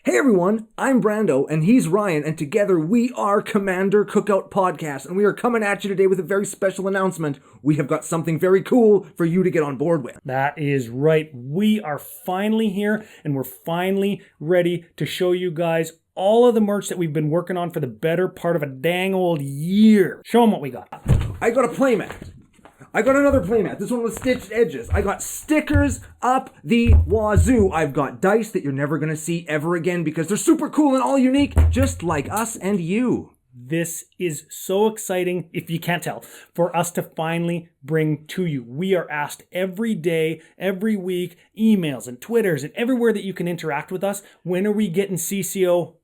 Hey everyone, I'm Brando, and he's Ryan, and together we are Commander Cookout Podcast, and we are coming at you today with a very special announcement. We have got something very cool for you to get on board with. That is right. We are finally here, and we're finally ready to show you guys all of the merch that we've been working on for the better part of a dang old year. Show them what we got. I got a playmat. I got another playmat, this one with stitched edges. I got stickers up the wazoo. I've got dice that you're never going to see ever again because they're super cool and all unique, just like us and you. This is so exciting, if you can't tell, for us to finally bring to you. We are asked every day, every week, emails and Twitters and everywhere that you can interact with us, when are we getting CCO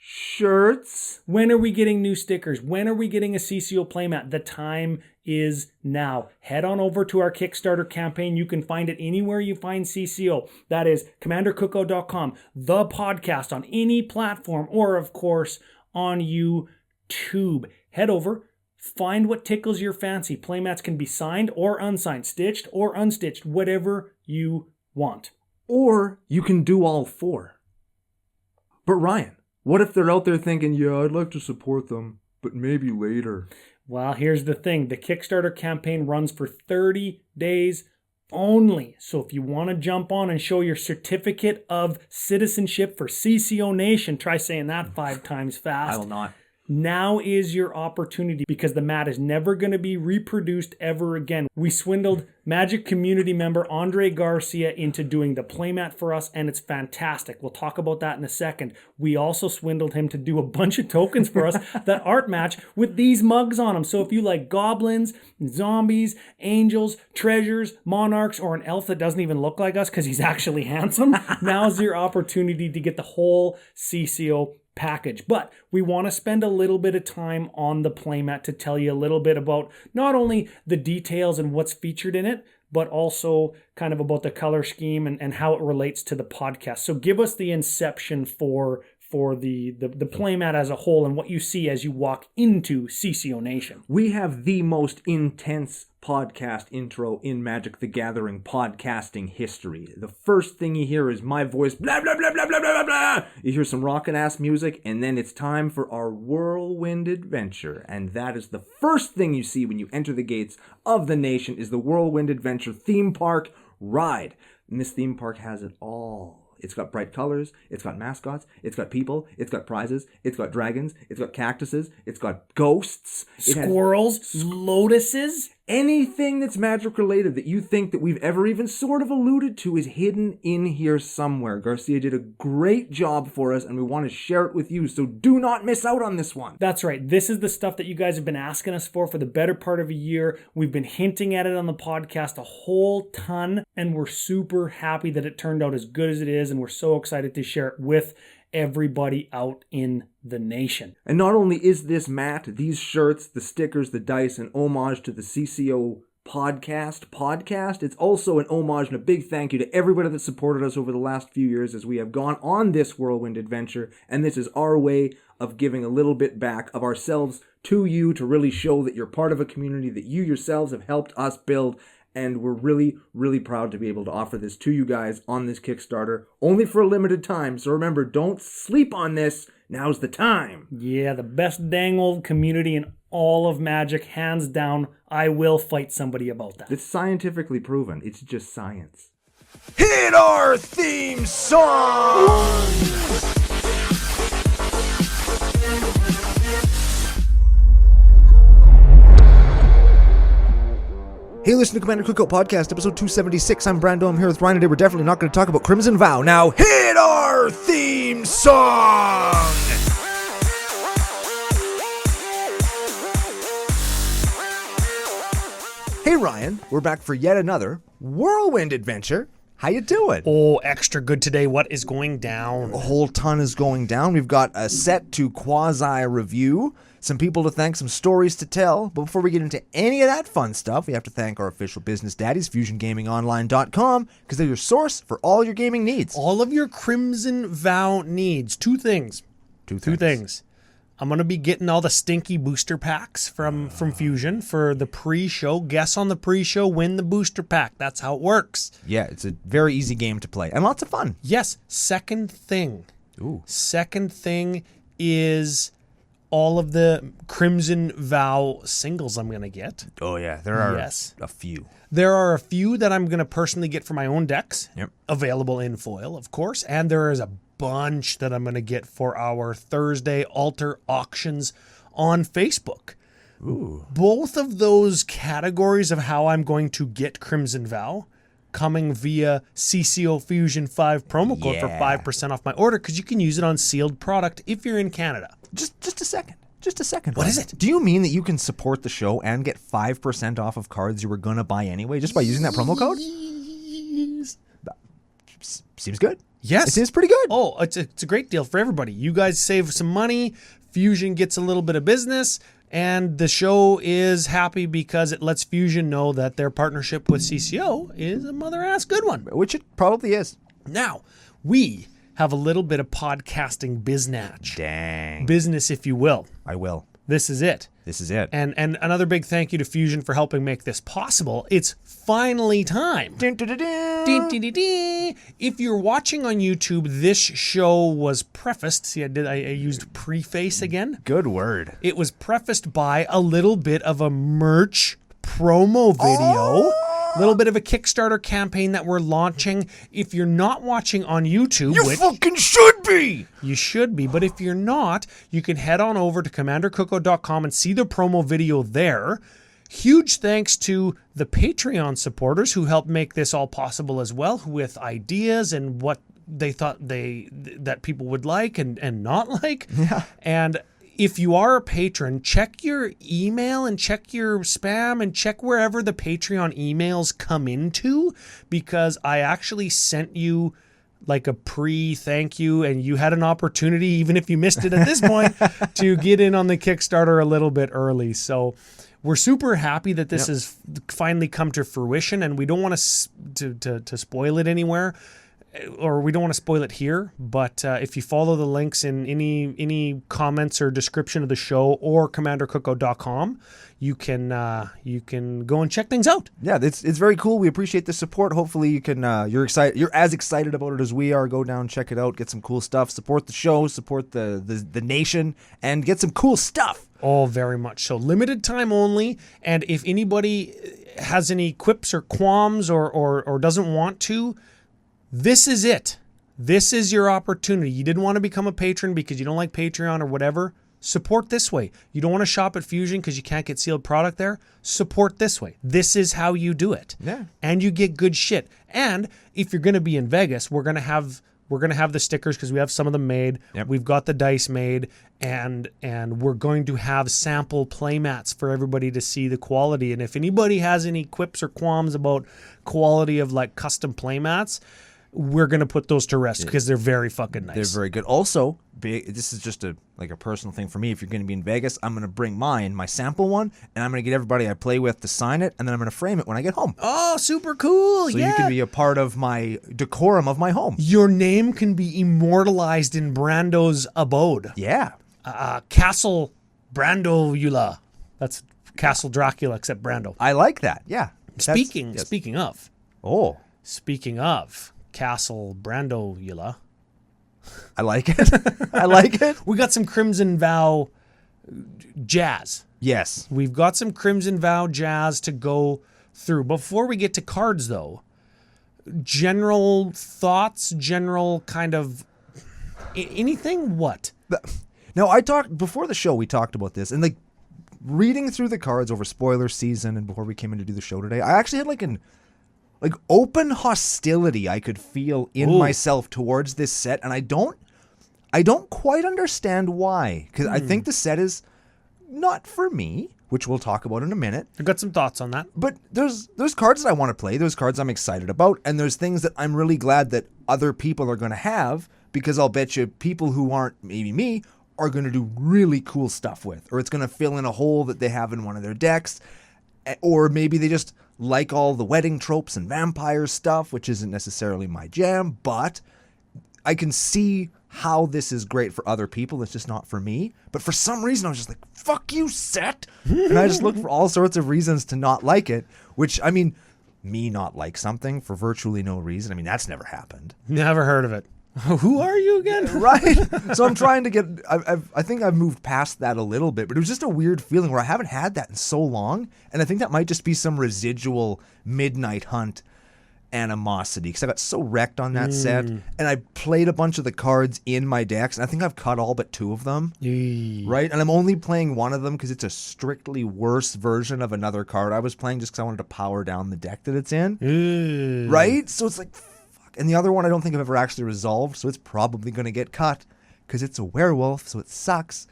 shirts? When are we getting new stickers? When are we getting a CCO playmat? The time is now. Head on over to our Kickstarter campaign. You can find it anywhere you find CCO. That is commandercookout.com, the podcast on any platform, or of course on YouTube. Head over, find what tickles your fancy. Playmats can be signed or unsigned, stitched or unstitched, whatever you want. Or you can do all four. But Ryan, what if they're out there thinking, yeah, I'd like to support them, but maybe later? Well, here's the thing. The Kickstarter campaign runs for 30 days only. So if you want to jump on and show your certificate of citizenship for CCO Nation, try saying that 5 times fast. I will not. Now is your opportunity because the mat is never going to be reproduced ever again. We swindled Magic community member Andre Garcia into doing the playmat for us, and it's fantastic. We'll talk about that in a second. We also swindled him to do a bunch of tokens for us that art match with these mugs on them. So if you like goblins, zombies, angels, treasures, monarchs, or an elf that doesn't even look like us because he's actually handsome, now's your opportunity to get the whole CCO package. But we want to spend a little bit of time on the playmat to tell you a little bit about not only the details and what's featured in it, but also kind of about the color scheme and how it relates to the podcast. So give us the inception for the playmat as a whole and what you see as you walk into CCO Nation. We have the most intense podcast intro in Magic the Gathering podcasting history. The first thing you hear is my voice, blah, blah, blah, blah, blah, blah, blah. You hear some rockin' ass music, and then it's time for our whirlwind adventure. And that is the first thing you see when you enter the gates of the nation is the Whirlwind Adventure theme park ride. And this theme park has it all. It's got bright colors, it's got mascots, it's got people, it's got prizes, it's got dragons, it's got cactuses, it's got ghosts. Squirrels, lotuses. Anything that's magic related that you think that we've ever even sort of alluded to is hidden in here somewhere. Garcia did a great job for us and we want to share it with you, so do not miss out on this one. That's right. This is the stuff that you guys have been asking us for the better part of a year. We've been hinting at it on the podcast a whole ton, and we're super happy that it turned out as good as it is, and we're so excited to share it with everybody out in the nation. And not only is this mat, these shirts, the stickers, the dice, an homage to the CCO podcast, it's also an homage and a big thank you to everybody that supported us over the last few years as we have gone on this whirlwind adventure, and this is our way of giving a little bit back of ourselves to you to really show that you're part of a community that you yourselves have helped us build. And we're really, really proud to be able to offer this to you guys on this Kickstarter, only for a limited time. So remember, don't sleep on this. Now's the time. Yeah, the best dang old community in all of Magic, hands down. I will fight somebody about that. It's scientifically proven. It's just science. Hit our theme song! Hey, listen to Commander Cookout Podcast, episode 276. I'm Brando. I'm here with Ryan today. We're definitely not going to talk about Crimson Vow. Now, Hit our theme song! hey Ryan, we're back for yet another whirlwind adventure. How you doing? Oh, extra good today. What is going down? A whole ton is going down. We've got a set to quasi-review, some people to thank, some stories to tell. But before we get into any of that fun stuff, we have to thank our official business daddies, FusionGamingOnline.com, because they're your source for all your gaming needs. All of your Crimson Vow needs. Two things. I'm going to be getting all the stinky booster packs from Fusion for the pre-show. Guess on the pre-show, win the booster pack. That's how it works. Yeah, it's a very easy game to play and lots of fun. Yes. Second thing, Ooh. Second thing is all of the Crimson Vow singles I'm going to get. Oh, yeah. There are Yes. a few. There are a few that I'm going to personally get for my own decks, Yep. available in foil, of course. And there is a bunch that I'm going to get for our Thursday altar auctions on Facebook. Ooh. Both of those categories of how I'm going to get Crimson Vow coming via CCO Fusion 5 promo code for Yeah. 5% off my order, because you can use it on sealed product if you're in Canada. Just a second. Just a second. What is it? Do you mean that you can support the show and get 5% off of cards you were going to buy anyway just by using that promo code? Seems good. Yes. It seems pretty good. Oh, it's a great deal for everybody. You guys save some money, Fusion gets a little bit of business, and the show is happy because it lets Fusion know that their partnership with CCO is a mother-ass good one. Which it probably is. Now, we have a little bit of podcasting biznatch. Dang. Business, if you will. I will. This is it. This is it. And another big thank you to Fusion for helping make this possible. It's finally time. Dun, dun, dun, dun. Ding, ding, ding, ding. If you're watching on YouTube, this show was prefaced. See, I used preface again. Good word. It was prefaced by a little bit of a merch promo video. A little bit of a Kickstarter campaign that we're launching. If you're not watching on YouTube, You which fucking should be! you should be, but if you're not, you can head on over to commandercookout.com and see the promo video there. Huge thanks to the Patreon supporters who helped make this all possible as well, with ideas and what they thought that people would like and not like. Yeah. And if you are a patron, check your email and check your spam and check wherever the Patreon emails come into, because I actually sent you like a pre-thank you, and you had an opportunity, even if you missed it at this point, to get in on the Kickstarter a little bit early. So we're super happy that this has finally come to fruition, and we don't want to spoil it anywhere, or we don't want to spoil it here. But if you follow the links in any comments or description of the show or commandercookout.com, you can go and check things out. Yeah, it's very cool. We appreciate the support. Hopefully you can you're as excited about it as we are. Go down, check it out, get some cool stuff, support the show, support the nation, and get some cool stuff. Oh, very much so. Limited time only. And if anybody has any quips or qualms or doesn't want to, this is it. This is your opportunity. You didn't want to become a patron because you don't like Patreon or whatever. Support this way. You don't want to shop at Fusion because you can't get sealed product there. Support this way. This is how you do it. Yeah. And you get good shit. And if you're going to be in Vegas, we're going to have the stickers because we have some of them made. Yep. We've got the dice made, and we're going to have sample playmats for everybody to see the quality. And if anybody has any quips or qualms about quality of like custom playmats, we're going to put those to rest because they're very fucking nice. They're very good. Also, this is just a personal thing for me. If you're going to be in Vegas, I'm going to bring my sample one, and I'm going to get everybody I play with to sign it, and then I'm going to frame it when I get home. Oh, super cool. So yeah. you can be a part of my decorum of my home. Your name can be immortalized in Brando's abode. Yeah. Castle Brandolula. That's Castle Dracula except Brando. I like that. Yeah. Speaking of Castle Brandolula. I like it. I like it. We got some Crimson Vow jazz. Yes. We've got some Crimson Vow jazz to go through. Before we get to cards, though, general thoughts, general kind of anything? What? No, before the show, we talked about this, and like reading through the cards over spoiler season and before we came in to do the show today, I actually had like open hostility I could feel in myself towards this set, and I don't quite understand why, because I think the set is not for me, which we'll talk about in a minute. I've got some thoughts on that. But there's cards that I want to play, there's cards I'm excited about, and there's things that I'm really glad that other people are going to have, because I'll bet you people who aren't maybe me are going to do really cool stuff with, or it's going to fill in a hole that they have in one of their decks, or maybe they just like all the wedding tropes and vampire stuff, which isn't necessarily my jam, but I can see how this is great for other people. It's just not for me. But for some reason, I was just like, fuck you, set. And I just look for all sorts of reasons to not like it, which, I mean, me not like something for virtually no reason. I mean, that's never happened. Never heard of it. Who are you again? Right. So I'm trying to get. I think I've moved past that a little bit, but it was just a weird feeling where I haven't had that in so long, and I think that might just be some residual Midnight Hunt animosity because I got so wrecked on that set, and I played a bunch of the cards in my decks, and I think I've cut all but 2 of them. Right, and I'm only playing one of them because it's a strictly worse version of another card I was playing just because I wanted to power down the deck that it's in. Right, so it's like fuck, and the other one I don't think I've ever actually resolved, so it's probably going to get cut because it's a werewolf, so it sucks.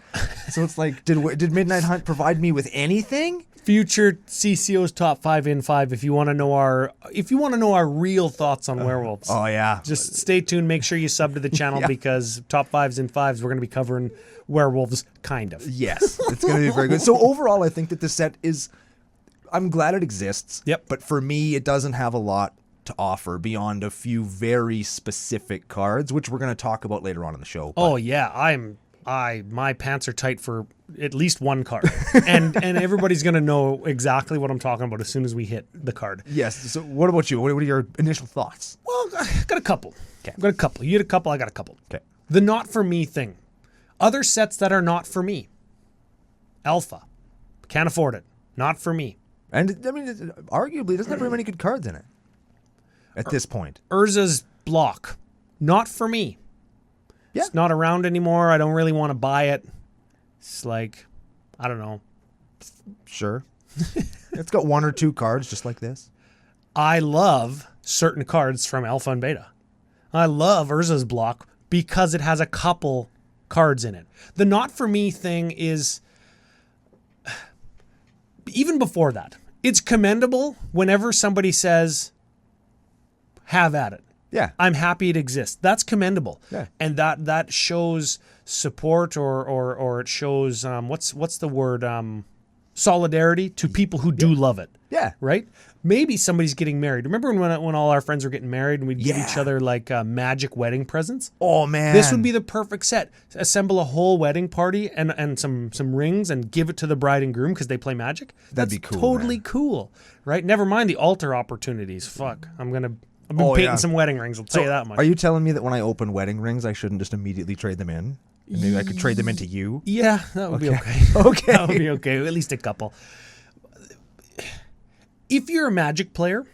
So it's like, did Midnight Hunt provide me with anything? Future CCO's top 5 in 5 if you want to know our real thoughts on werewolves. Oh yeah. Just stay tuned, make sure you sub to the channel because top 5s in 5s we're going to be covering werewolves kind of. Yes. It's going to be very good. So overall I think that this set is, I'm glad it exists. Yep. But for me it doesn't have a lot to offer beyond a few very specific cards, which we're going to talk about later on in the show. Oh yeah, my pants are tight for at least one card, and everybody's gonna know exactly what I'm talking about as soon as we hit the card. Yes. So what about you? What are your initial thoughts? Well, I got a couple. Okay. I've got a couple. You had a couple. I got a couple. Okay. The not for me thing. Other sets that are not for me. Alpha. Can't afford it. Not for me. And I mean, arguably, it doesn't have very many good cards in it at this point. Urza's block. Not for me. Yeah. It's not around anymore. I don't really want to buy it. It's like, I don't know. Sure. It's got 1 or 2 cards just like this. I love certain cards from Alpha and Beta. I love Urza's block because it has a couple cards in it. The not for me thing is, even before that, it's commendable whenever somebody says, have at it. Yeah. I'm happy it exists. That's commendable. Yeah. And that shows support or it shows what's the word, solidarity to people who do love it. Yeah. Right? Maybe somebody's getting married. Remember when all our friends were getting married and we'd give each other like magic wedding presents? Oh man. This would be the perfect set. Assemble a whole wedding party and some rings and give it to the bride and groom because they play Magic. That'd be cool. Totally cool. Right? Never mind the altar opportunities. Fuck. I've been painting some wedding rings, I'll tell you that much. Are you telling me that when I open wedding rings, I shouldn't just immediately trade them in? And maybe I could trade them into you? Yeah, that would be okay. Okay. That would be okay. At least a couple. If you're a Magic player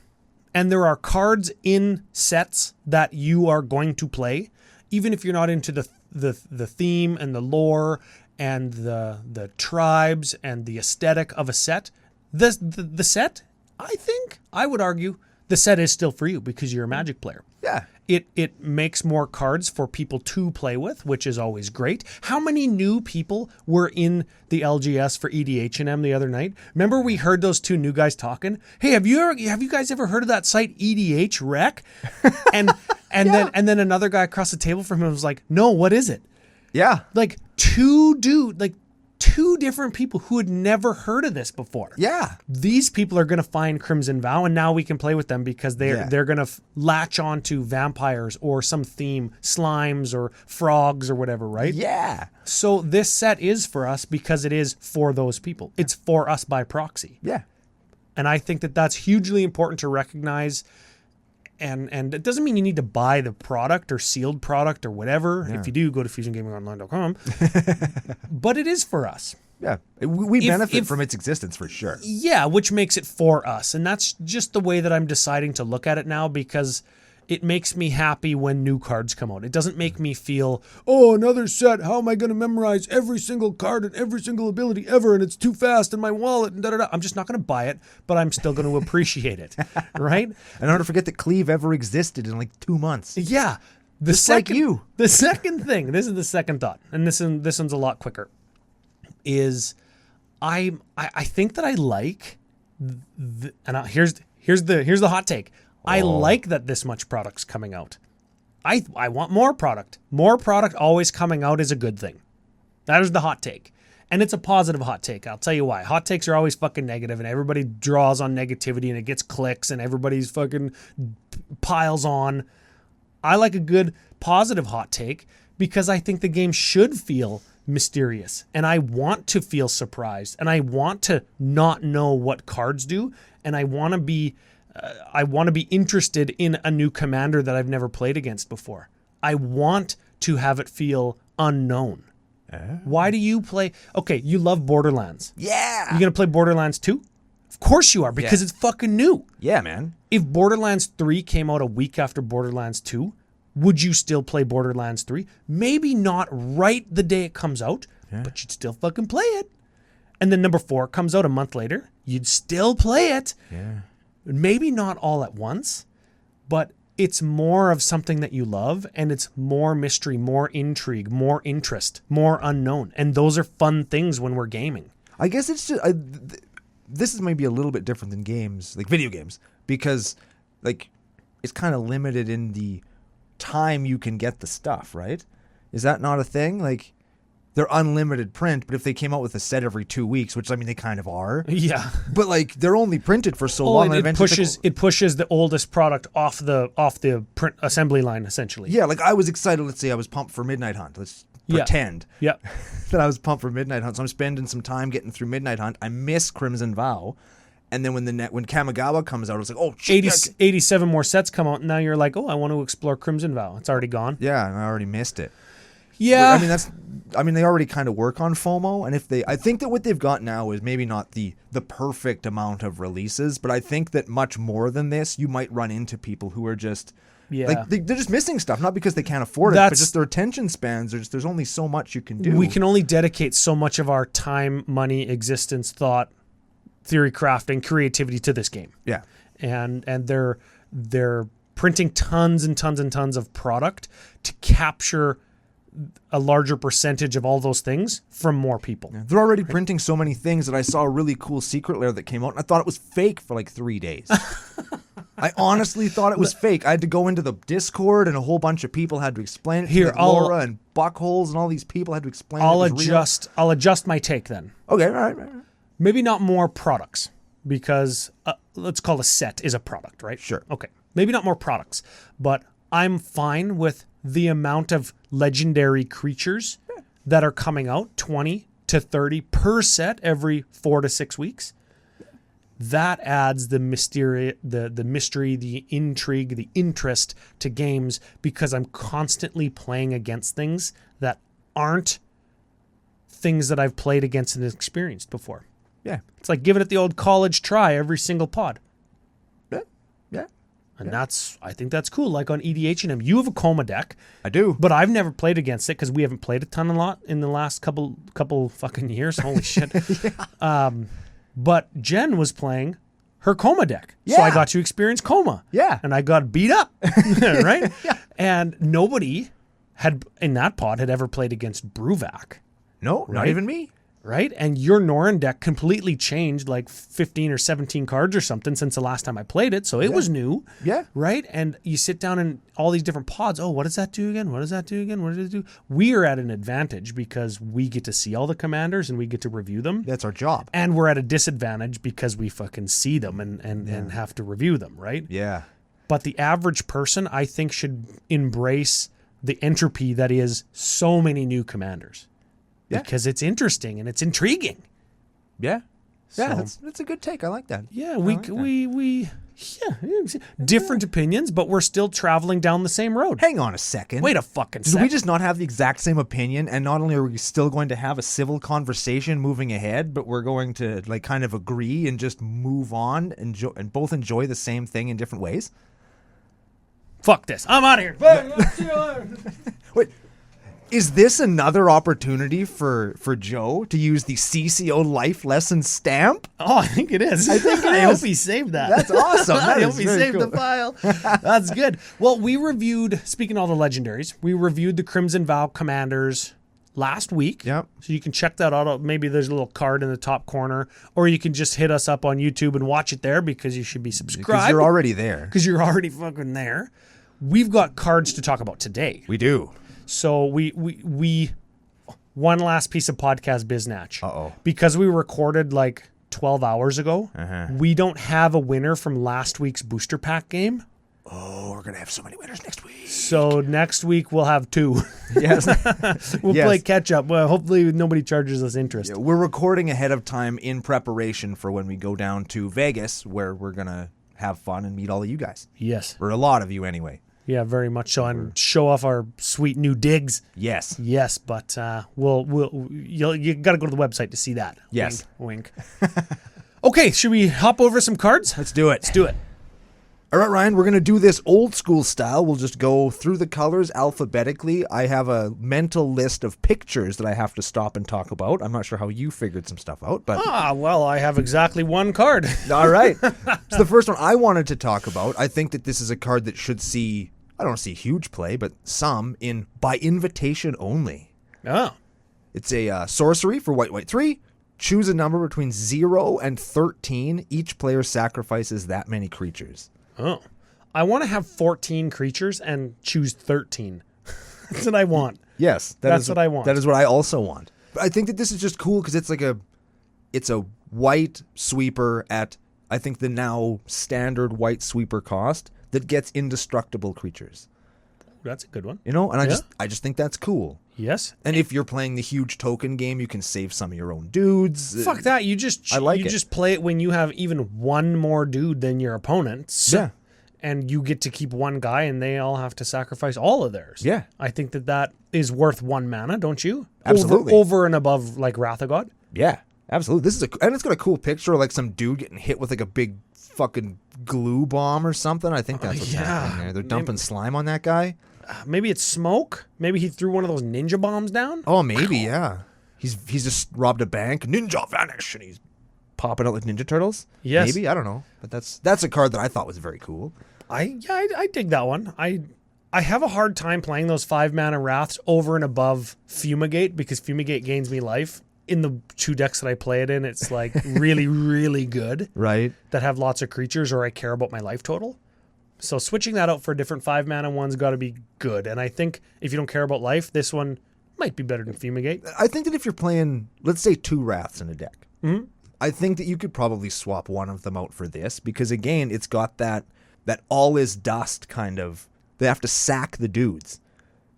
and there are cards in sets that you are going to play, even if you're not into the theme and the lore and the tribes and the aesthetic of a set, the set, I would argue, the set is still for you because you're a Magic player. Yeah. It makes more cards for people to play with, which is always great. How many new people were in the LGS for EDH&M the other night? Remember we heard those 2 new guys talking? Hey, have you guys ever heard of that site EDH Rec? And then another guy across the table from him was like, "No, what is it?" Yeah. Like two different people who had never heard of this before. Yeah. These people are going to find Crimson Vow, and now we can play with them because they're going to latch on to vampires or some theme, slimes or frogs or whatever, right? Yeah. So this set is for us because it is for those people. It's for us by proxy. Yeah. And I think that that's hugely important to recognize. And it doesn't mean you need to buy the product or sealed product or whatever. Yeah. If you do, go to fusiongamingonline.com. But it is for us. Yeah. We benefit from its existence for sure. Yeah, which makes it for us. And that's just the way that I'm deciding to look at it now because it makes me happy when new cards come out. It doesn't make me feel, oh, another set. How am I going to memorize every single card and every single ability ever? And it's too fast in my wallet and da-da-da. I'm just not going to buy it, but I'm still going to appreciate it. Right? And not to forget that Cleve ever existed in like 2 months. Yeah. Just like you. The second thing, this is the second thought, and this one's a lot quicker, is I think that I like, here's the hot take. I like that this much product's coming out. I want more product. More product always coming out is a good thing. That is the hot take. And it's a positive hot take. I'll tell you why. Hot takes are always fucking negative and everybody draws on negativity and it gets clicks and everybody's fucking piles on. I like a good positive hot take because I think the game should feel mysterious and I want to feel surprised and I want to not know what cards do and I want to be interested in a new commander that I've never played against before. I want to have it feel unknown. Why do you play? Okay, you love Borderlands. Yeah. You gonna play Borderlands 2? Of course you are, because it's fucking new. Yeah, man. If Borderlands 3 came out a week after Borderlands 2, would you still play Borderlands 3? Maybe not right the day it comes out, but you'd still fucking play it. And then number 4 comes out a month later, you'd still play it. Yeah. Maybe not all at once, but it's more of something that you love, and it's more mystery, more intrigue, more interest, more unknown. And those are fun things when we're gaming. I guess it's just this is maybe a little bit different than games, like video games, because like it's kind of limited in the time you can get the stuff, right? Is that not a thing? Like they're unlimited print, but if they came out with a set every 2 weeks, which I mean they kind of are, Yeah. but like they're only printed for so long. It and eventually pushes the oldest product off the print assembly line, essentially. yeah, like I was excited. Let's say I was pumped for Midnight Hunt. Let's pretend Yeah. that I was pumped for Midnight Hunt. So I'm spending some time getting through Midnight Hunt. I miss Crimson Vow. And then when Kamigawa comes out, I was like, oh, shit. 87 more sets come out, and now you're like, oh, I want to explore Crimson Vow. It's already gone. Yeah, and I already missed it. Yeah. I mean, they already kind of work on FOMO, and I think that what they've got now is maybe not the perfect amount of releases, but I think that much more than this, you might run into people who are just like they're just missing stuff, not because they can't afford it, but just their attention spans. There's only so much you can do. We can only dedicate so much of our time, money, existence, thought, theory crafting, creativity to this game. Yeah, and they're printing tons and tons and tons of product to capture a larger percentage of all those things from more people. Yeah. They're already printing so many things that I saw a really cool secret lair that came out, and I thought it was fake for like 3 days. I honestly thought it was fake. I had to go into the Discord, and a whole bunch of people had to explain it. Here, like Laura and Buckholes and all these people had to explain I'll it. I'll adjust my take then. Okay, all right. Maybe not more products, because let's call a set is a product, right? Sure. Okay. Maybe not more products, but I'm fine with the amount of legendary creatures that are coming out, 20 to 30 per set every 4 to 6 weeks. That adds the mystery, the intrigue, the interest to games, because I'm constantly playing against things that aren't things that I've played against and experienced before. Yeah. It's like giving it the old college try every single pod. Yeah. And I think that's cool. Like on EDH and M, you have a Coma deck. I do. But I've never played against it because we haven't played a lot in the last couple fucking years. Holy shit. But Jen was playing her Coma deck. So I got to experience Coma. Yeah. And I got beat up. Right? Yeah. And nobody in that pod had ever played against Bruvac. No, not Right? even me. Right? And your Norrin deck completely changed like 15 or 17 cards or something since the last time I played it. So it was new. Yeah. Right? And you sit down in all these different pods. Oh, what does that do again? What does that do again? What does it do? We are at an advantage because we get to see all the commanders and we get to review them. That's our job. And we're at a disadvantage because we fucking see them and have to review them, right? Yeah. But the average person, I think, should embrace the entropy that is so many new commanders. Yeah. Because it's interesting and it's intriguing. Yeah. Yeah, So- that's a good take. I like that. Yeah, I like that. different opinions, but we're still traveling down the same road. Hang on a second. Wait a fucking Did second. we just not have the exact same opinion, and not only are we still going to have a civil conversation moving ahead, but we're going to like kind of agree and just move on and both enjoy the same thing in different ways? Fuck this. I'm out of here. Wait, is this another opportunity for Joe to use the CCO life lesson stamp? Oh, I think it is. I think it I is. hope he saved that. That's awesome. That I is hope he very saved cool. the file. That's good. Well, we reviewed, speaking of all the legendaries, we reviewed the Crimson Vow commanders last week. Yep. So you can check that out. Maybe there's a little card in the top corner, or you can just hit us up on YouTube and watch it there because you should be subscribed. Because you're already there. Because you're already fucking there. We've got cards to talk about today. We do. So we one last piece of podcast biznatch. Uh-oh. Because we recorded like 12 hours ago, we don't have a winner from last week's booster pack game. Oh, we're going to have so many winners next week. So next week we'll have 2. Yes. We'll Yes. play catch up. Well, hopefully nobody charges us interest. We're recording ahead of time in preparation for when we go down to Vegas, where we're going to have fun and meet all of you guys. Yes. Or a lot of you anyway. Yeah, very much so, and show off our sweet new digs. Yes. Yes, but you got to go to the website to see that. Yes. Wink. Wink. Okay, should we hop over some cards? Let's do it. Let's do it. All right, Ryan, we're going to do this old school style. We'll just go through the colors alphabetically. I have a mental list of pictures that I have to stop and talk about. I'm not sure how you figured some stuff out, but... Well, I have exactly one card. All right. So the first one I wanted to talk about, I think that this is a card that should see, I don't see huge play, but some by invitation only. Oh. It's a sorcery for white 3. Choose a number between 0 and 13. Each player sacrifices that many creatures. Oh. I want to have 14 creatures and choose 13. That's what I want. Yes. That's what I want. That is what I also want. But I think that this is just cool because it's a white sweeper at, I think, the now standard white sweeper cost that gets indestructible creatures. That's a good one. You know, and I just think that's cool. Yes. And if you're playing the huge token game, you can save some of your own dudes. Fuck that. You just just play it when you have even one more dude than your opponents. Yeah. And you get to keep one guy and they all have to sacrifice all of theirs. Yeah. I think that is worth 1 mana, don't you? Absolutely. Over and above like Wrath of God. Yeah. Absolutely. And it's got a cool picture of like some dude getting hit with like a big fucking glue bomb or something. I think that's what's happening there. They're dumping slime on that guy. Maybe it's smoke. Maybe he threw one of those ninja bombs down. Oh, maybe, yeah. He's just robbed a bank. Ninja vanish, and he's popping out like Ninja Turtles. Yes. Maybe, I don't know. But that's a card that I thought was very cool. I dig that one. I have a hard time playing those 5 mana wraths over and above Fumigate because Fumigate gains me life. In the 2 decks that I play it in, it's like really, really good. Right. That have lots of creatures or I care about my life total. So switching that out for a different 5 mana one's got to be good. And I think if you don't care about life, this one might be better than Fumigate. I think that if you're playing, let's say 2 Wraths in a deck, I think that you could probably swap one of them out for this because, again, it's got that all is dust kind of, they have to sack the dudes.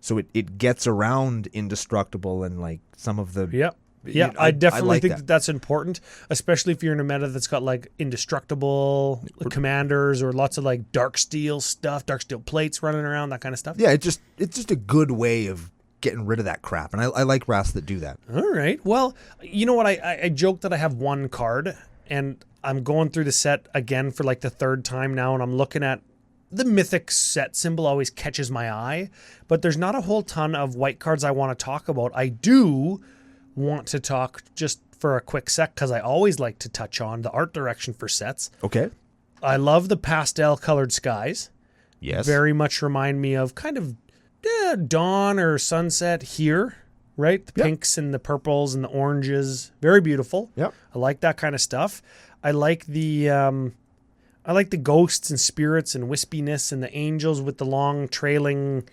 So it gets around indestructible and like some of the... Yep. Yeah, I definitely like think that's important, especially if you're in a meta that's got like indestructible commanders or lots of like dark steel stuff, dark steel plates running around, that kind of stuff. Yeah, it's just a good way of getting rid of that crap, and I like wraths that do that. All right. Well, you know what? I joke that I have one card, and I'm going through the set again for like the 3rd time now, and I'm looking at the mythic set symbol always catches my eye, but there's not a whole ton of white cards I want to talk about. I do want to talk just for a quick sec because I always like to touch on the art direction for sets. Okay. I love the pastel colored skies. Yes. Very much remind me of kind of dawn or sunset here, right? The pinks and the purples and the oranges. Very beautiful. Yep. I like that kind of stuff. I like the ghosts and spirits and wispiness and the angels with the long trailing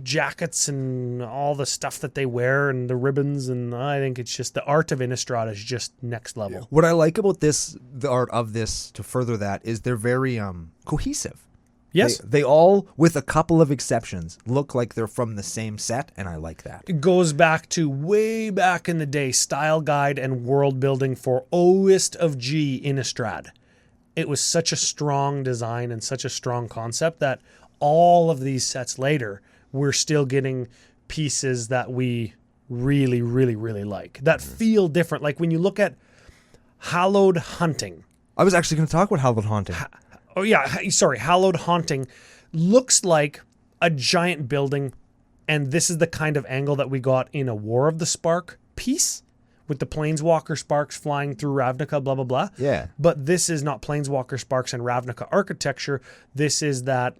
jackets and all the stuff that they wear and the ribbons, and I think it's just the art of Innistrad is just next level. What I like about the art of this, to further that, is they're very cohesive. Yes. They all, with a couple of exceptions, look like they're from the same set, and I like that. It goes back to way back in the day, style guide and world building for Oist of G Innistrad. It was such a strong design and such a strong concept that all of these sets later, we're still getting pieces that we really, really, really like, that feel different. Like when you look at Hallowed Hunting. I was actually going to talk about Hallowed Haunting. Hallowed Haunting looks like a giant building, and this is the kind of angle that we got in a War of the Spark piece with the Planeswalker sparks flying through Ravnica, blah, blah, blah. Yeah. But this is not Planeswalker sparks and Ravnica architecture. This is that...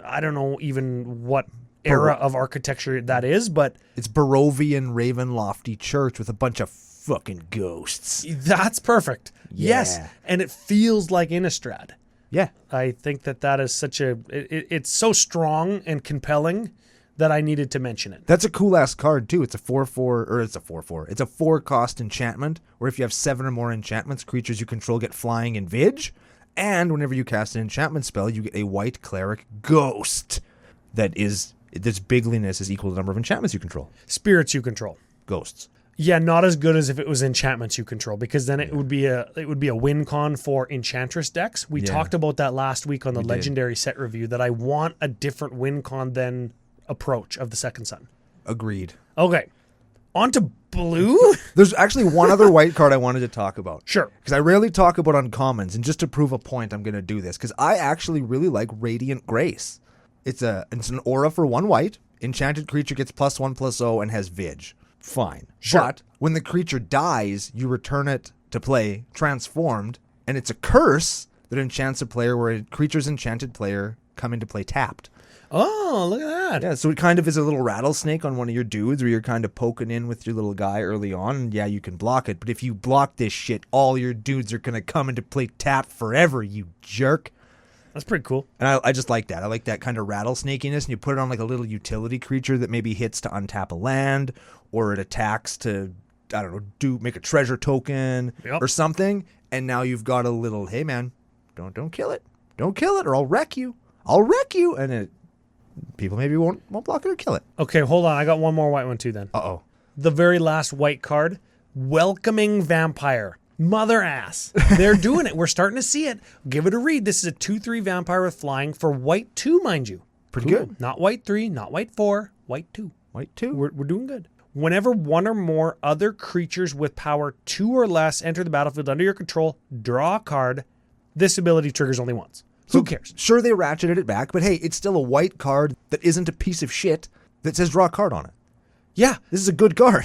I don't know even what era of architecture that is, but... It's Barovian Ravenlofty Church with a bunch of fucking ghosts. That's perfect. Yeah. Yes, and it feels like Innistrad. Yeah. I think that is such a... It's so strong and compelling that I needed to mention it. That's a cool-ass card, too. It's a 4-4, or it's a 4-4. It's a 4-cost enchantment, where if you have 7 or more enchantments, creatures you control get flying and Vig. And whenever you cast an enchantment spell, you get a white cleric ghost its bigliness is equal to the number of enchantments you control. Spirits you control. Ghosts. Yeah, not as good as if it was enchantments you control, because then it would be a win con for Enchantress decks. We talked about that last week on the Legendary set review, that I want a different win con than approach of the Second Sun. Agreed. Okay. On to blue? There's actually one other white card I wanted to talk about. Sure. Because I rarely talk about uncommons, and just to prove a point, I'm going to do this. Because I actually really like Radiant Grace. It's an aura for 1 white. Enchanted creature gets +1/+0 and has Vig. Fine. Sure. But when the creature dies, you return it to play transformed, and it's a curse that enchants a player where a creature's enchanted player come into play tapped. Oh, look at that. Yeah, so it kind of is a little rattlesnake on one of your dudes where you're kind of poking in with your little guy early on, and yeah, you can block it, but if you block this shit, all your dudes are going to come into play tapped forever, you jerk. That's pretty cool. And I just like that. I like that kind of rattlesnakiness, and you put it on like a little utility creature that maybe hits to untap a land, or it attacks to, I don't know, make a treasure token or something, and now you've got a little, hey man, don't kill it. Don't kill it or I'll wreck you. And people maybe won't block it or kill it. Okay, hold on. I got one more white one too then. Uh-oh. The very last white card, Welcoming Vampire. Mother ass. They're doing it. We're starting to see it. Give it a read. This is a 2/3 vampire with flying for white 2, mind you. Pretty good. Not white 3, not white 4, white 2. White 2. We're doing good. Whenever one or more other creatures with power 2 or less enter the battlefield under your control, draw a card. This ability triggers only once. Who cares? Sure, they ratcheted it back, but hey, it's still a white card that isn't a piece of shit that says draw a card on it. Yeah. This is a good card.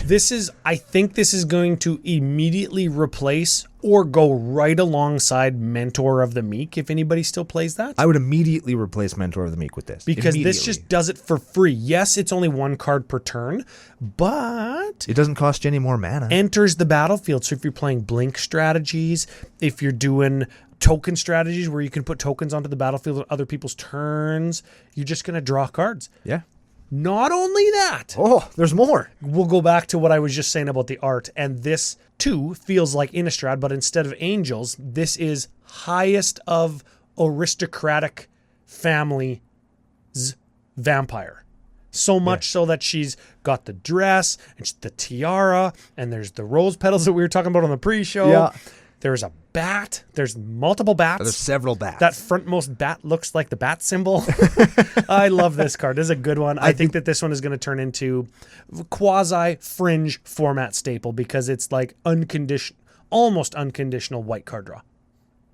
I think this is going to immediately replace or go right alongside Mentor of the Meek, if anybody still plays that. I would immediately replace Mentor of the Meek with this. Because this just does it for free. Yes, it's only 1 card per turn, but it doesn't cost you any more mana. Enters the battlefield. So if you're playing Blink strategies, if you're doing token strategies where you can put tokens onto the battlefield on other people's turns, you're just going to draw cards. Yeah. Not only that. Oh, there's more. We'll go back to what I was just saying about the art. And this, too, feels like Innistrad, but instead of angels, this is highest of aristocratic family's vampire. So much so that she's got the dress and the tiara, and there's the rose petals that we were talking about on the pre-show. Yeah. There's a bat. There's multiple bats. There's several bats. That frontmost bat looks like the bat symbol. I love this card. This is a good one. I think that this one is going to turn into quasi-fringe format staple because it's like almost unconditional white card draw.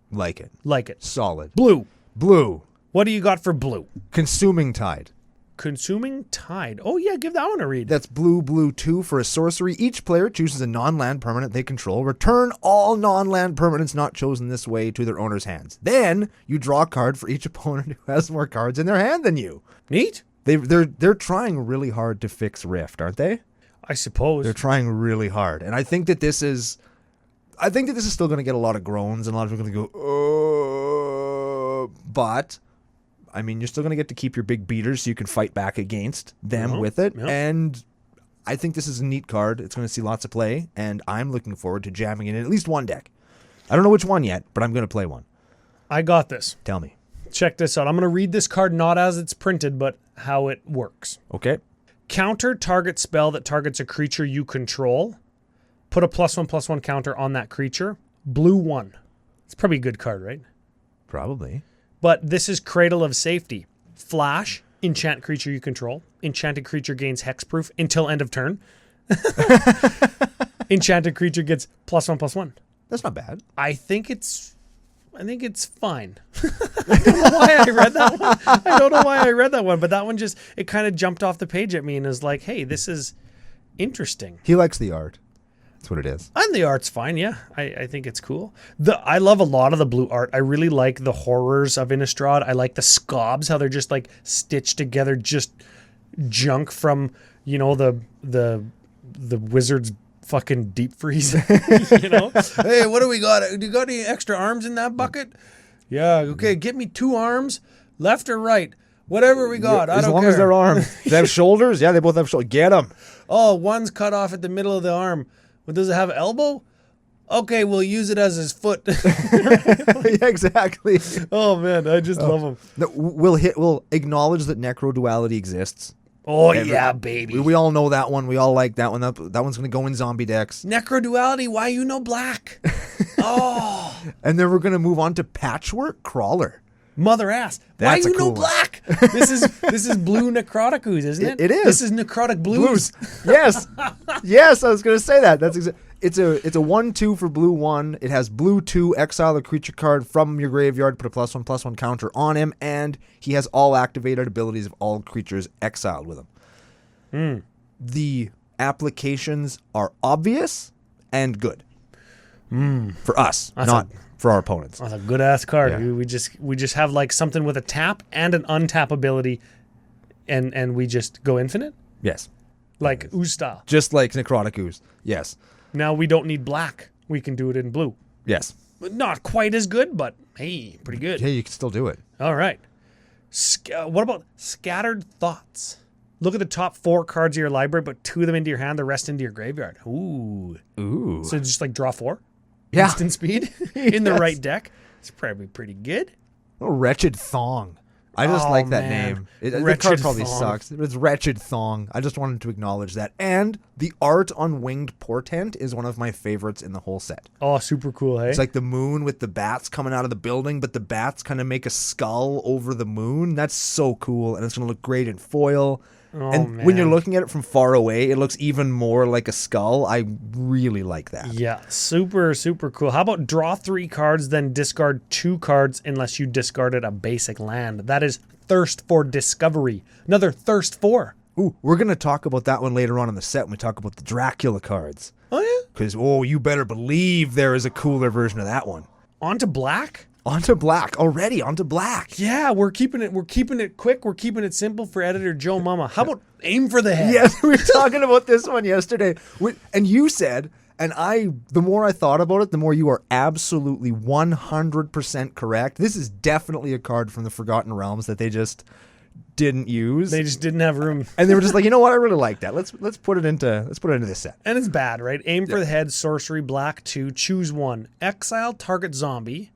Like it. Like it. Solid. Blue. Blue. What do you got for blue? Consuming Tide. Consuming Tide. Oh, yeah, give that one a read. That's blue 2 for a sorcery. Each player chooses a non-land permanent they control. Return all non-land permanents not chosen this way to their owner's hands. Then you draw a card for each opponent who has more cards in their hand than you. Neat. They're trying really hard to fix Rift, aren't they? I suppose. They're trying really hard. And I think that this is still going to get a lot of groans and a lot of people are going to go, but I mean, you're still going to get to keep your big beaters so you can fight back against them with it. Yep. And I think this is a neat card. It's going to see lots of play, and I'm looking forward to jamming it in at least one deck. I don't know which one yet, but I'm going to play one. I got this. Tell me. Check this out. I'm going to read this card not as it's printed, but how it works. Okay. Counter target spell that targets a creature you control. Put a +1/+1 counter on that creature. Blue 1. It's probably a good card, right? Probably. But this is Cradle of Safety. Flash, enchant creature you control. Enchanted creature gains hexproof until end of turn. Enchanted creature gets +1/+1. That's not bad. I think it's fine. I don't know why I read that one. But that one it kind of jumped off the page at me and is like, hey, this is interesting. He likes the art. That's what it is. And the art's fine, yeah. I think it's cool. I love a lot of the blue art. I really like the horrors of Innistrad. I like the scobs, how they're just like stitched together, just junk from, the wizard's fucking deep freeze. Hey, what do we got? Do you got any extra arms in that bucket? Yeah, okay, get me 2 arms, left or right. Whatever we got, I don't care. As long as they're arms. They have shoulders? Yeah, they both have shoulders. Get them. Oh, one's cut off at the middle of the arm. Well, does it have elbow? Okay, we'll use it as his foot. Yeah, exactly. Oh man, I just love him. No, we'll acknowledge that necro duality exists. Oh, yeah, baby. We all know that one. We all like that one. That one's going to go in zombie decks. Necroduality, why you no black? Oh. And then we're going to move on to Patchwork Crawler. Mother ass. That's why a you cool no one. black? This is blue necrotic ooze, isn't it? It is. This is necrotic blues. Yes. Yes, I was going to say that. It's a 1/2 for blue 1. It has blue 2, exile a creature card from your graveyard, put a +1/+1 counter on him, and he has all activated abilities of all creatures exiled with him. The applications are obvious and good. For us, not for our opponents. That's a good ass card. Yeah. We just have like something with a tap and an untap ability, and we just go infinite Yes. like ooze style. Just like Necrotic Ooze. Yes. Now we don't need black. We can do it in blue. Yes. But not quite as good, but hey, pretty good. Yeah, you can still do it. All right. What about Scattered Thoughts? Look at the top 4 cards of your library, but 2 of them into your hand, the rest into your graveyard. Ooh. Ooh. So just like draw 4? Yeah. Instant speed in the Yes. right deck. It's probably pretty good. Oh, Wretched Thong. I just Oh, like that man. name. The Wretched card probably Thong. sucks. It's Wretched Thong. I just wanted to acknowledge that. And the art on Winged Portent is one of my favorites in the whole set. Oh, super cool, hey? It's like the moon with the bats coming out of the building, but the bats kind of make a skull over the moon. That's so cool, and it's going to look great in foil. And when you're man. looking at it from far away, it looks even more like a skull. I really like that. Yeah, super, super cool. How about draw 3 cards, then discard 2 cards unless you discarded a basic land? That is Thirst for Discovery. Another Thirst for. Ooh, we're going to talk about that one later on in the set when we talk about the Dracula cards. Oh, yeah? Because, you better believe there is a cooler version of that one. On to black? Onto black. Already, onto black. Yeah, we're keeping it quick. We're keeping it simple for editor Joe Mama. How about Aim for the Head? Yes, we were talking about this one yesterday. And you said, and the more I thought about it, the more you are absolutely 100% correct. This is definitely a card from the Forgotten Realms that they just didn't use. They just didn't have room. And they were just like, you know what? I really like that. Let's put it into this set. And it's bad, right? Aim for the Head, sorcery, black 2, choose 1. Exile target zombie,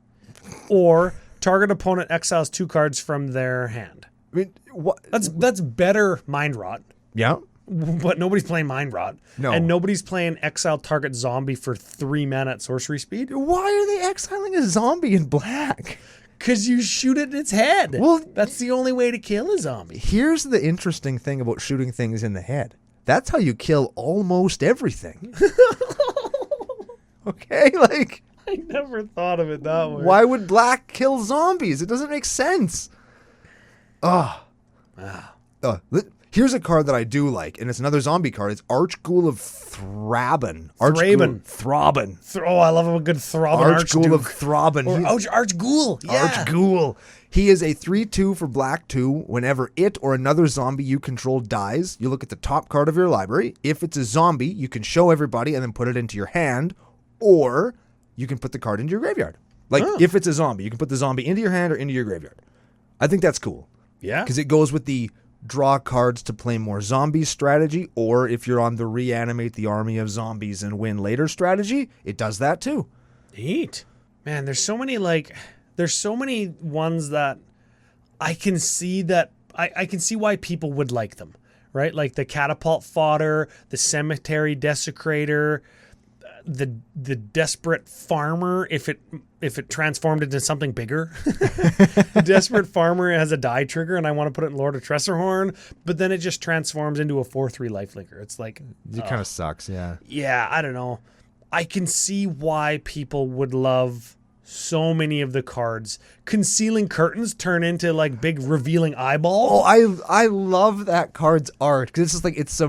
or target opponent exiles 2 cards from their hand. I mean, what? That's better Mind Rot, Yeah. but nobody's playing Mind Rot. No. And nobody's playing exile target zombie for 3 mana at sorcery speed. Why are they exiling a zombie in black? Because you shoot it in its head. Well- that's the only way to kill a zombie. Here's the interesting thing about shooting things in the head. That's how you kill almost everything. Okay, like, I never thought of it that way. why would black kill zombies? It doesn't make sense. Here's a card that I do like, and it's another zombie card. It's Archghoul of Thraben. Thraben. Oh, I love a good throbbing Archghoul of Archduke. Thraben. Or Archghoul. Yeah. Archghoul. He is a 3/2 for black 2. Whenever it or another zombie you control dies, you look at the top card of your library. If it's a zombie, you can show everybody and then put it into your hand, or you can put the card into your graveyard. Like, if it's a zombie, you can put the zombie into your hand or into your graveyard. I think that's cool. Yeah. Because it goes with the draw cards to play more zombies strategy, or if you're on the reanimate the army of zombies and win later strategy, it does that too. Neat. Man, there's so many ones that I can see I can see why people would like them, right? Like the Catapult Fodder, the Cemetery Desecrator, the Desperate Farmer, if it transformed into something bigger. The Desperate Farmer has a die trigger, and I want to put it in Lord of Tressorhorn, but then it just transforms into a 4/3 lifelinker. It's like, It kind of sucks, yeah. yeah, I don't know. I can see why people would love so many of the cards. Concealing Curtains turn into like big revealing eyeballs. Oh, I love that card's art, because it's just like it's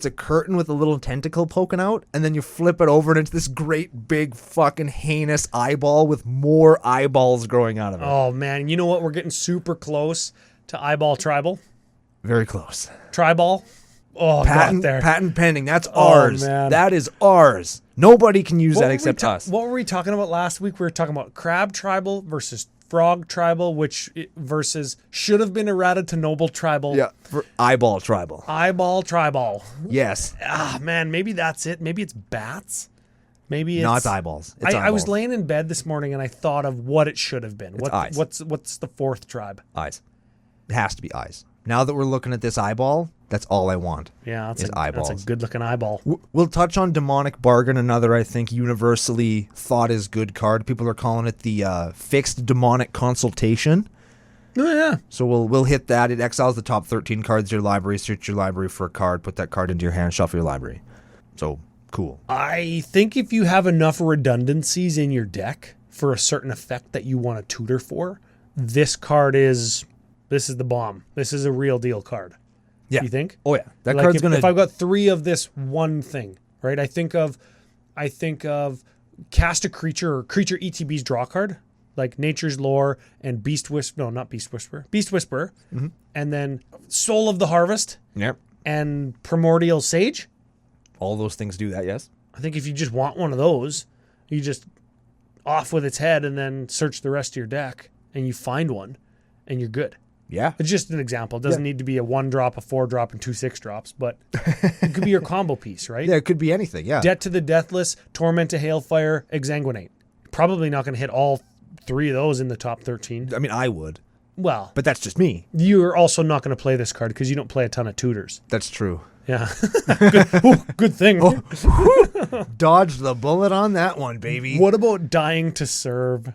a curtain with a little tentacle poking out, and then you flip it over and it's this great big fucking heinous eyeball with more eyeballs growing out of it. Oh man, you know what? We're getting super close to Eyeball Tribal. Very close. Tribal. Oh, got there. Patent pending. That's ours. Man. That is ours. Nobody can use What that were we except us. What were we talking about last week? We were talking about Crab Tribal versus Frog Tribal, versus should have been errata to Noble Tribal. Yeah, for eyeball tribal. Eyeball Tribal. Yes. Ah, man, maybe that's it. Maybe it's bats. Maybe it's... No, it's eyeballs. It's I was eyeballs. laying in bed this morning and I thought of what it should have been. eyes. What's the 4th tribe? Eyes. It has to be eyes. Now that we're looking at this eyeball, That's all I want. Yeah, is eyeballs. That's a good-looking eyeball. We'll touch on Demonic Bargain, another, I think, universally thought is good card. People are calling it the Fixed Demonic Consultation. Oh, yeah. So we'll hit that. It exiles the top 13 cards of your library, search your library for a card, put that card into your hand, shuffle your library. So, cool. I think if you have enough redundancies in your deck for a certain effect that you want to tutor for, this is the bomb. This is a real deal card. Yeah. You think? Oh, yeah. That Like card's if going to... If I've got 3 of this one thing, right? I think of cast a creature or creature ETB's draw card, like Nature's Lore and Beast Whisperer. No, not Beast Whisperer. Beast Whisperer. Mm-hmm. And then Soul of the Harvest. Yep. And Primordial Sage. All those things do that, yes. I think if you just want one of those, you just off with its head and then search the rest of your deck and you find one and you're good. Yeah. It's just an example. It doesn't need to be a 1-drop, a 4-drop, and 2 6-drops, but it could be your combo piece, right? Yeah, it could be anything, yeah. Debt to the Deathless, Torment to Hailfire, Exsanguinate. Probably not going to hit all 3 of those in the top 13. I mean, I would. Well, But that's just me. you're also not going to play this card because you don't play a ton of tutors. That's true. Yeah. Good thing. Dodged the bullet on that one, baby. What about Dying to Serve?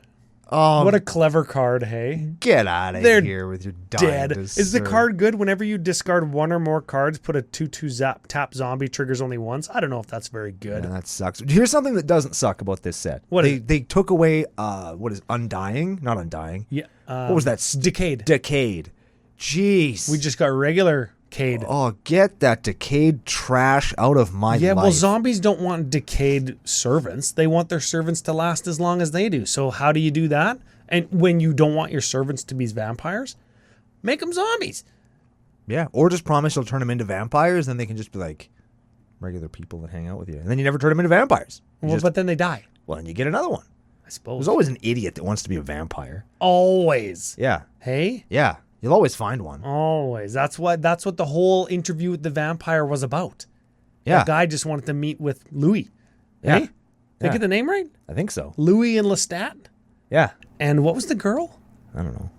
Oh, What a clever card, hey? get out of They're here with your dying Dead. to Is the serve. card good whenever you discard 1 or more cards, put a 2/2 zap, tap zombie, triggers only once? I don't know if that's very good. Yeah, that sucks. Here's something that doesn't suck about this set. What they is it? they took away what is Undying? Not Undying. Yeah. What was that? Decayed. Decayed. Jeez. We just got regular Cade. Oh, get that decayed trash out of my Yeah, life. well, zombies don't want decayed servants. They want their servants to last as long as they do. So how do you do that? And when you don't want your servants to be vampires, make them zombies. Yeah, or just promise you'll turn them into vampires, then they can just be like regular people that hang out with you. And then you never turn them into vampires. But then they die, Well, then you get another one. I suppose. There's always an idiot that wants to be a vampire. Always. Yeah. Hey? Yeah. You'll always find one. Always. That's what the whole interview with the vampire was about. Yeah. That guy just wanted to meet with Louis. Yeah. Hey? Did I get the name right? I think so. Louis and Lestat? Yeah. And what was the girl? I don't know.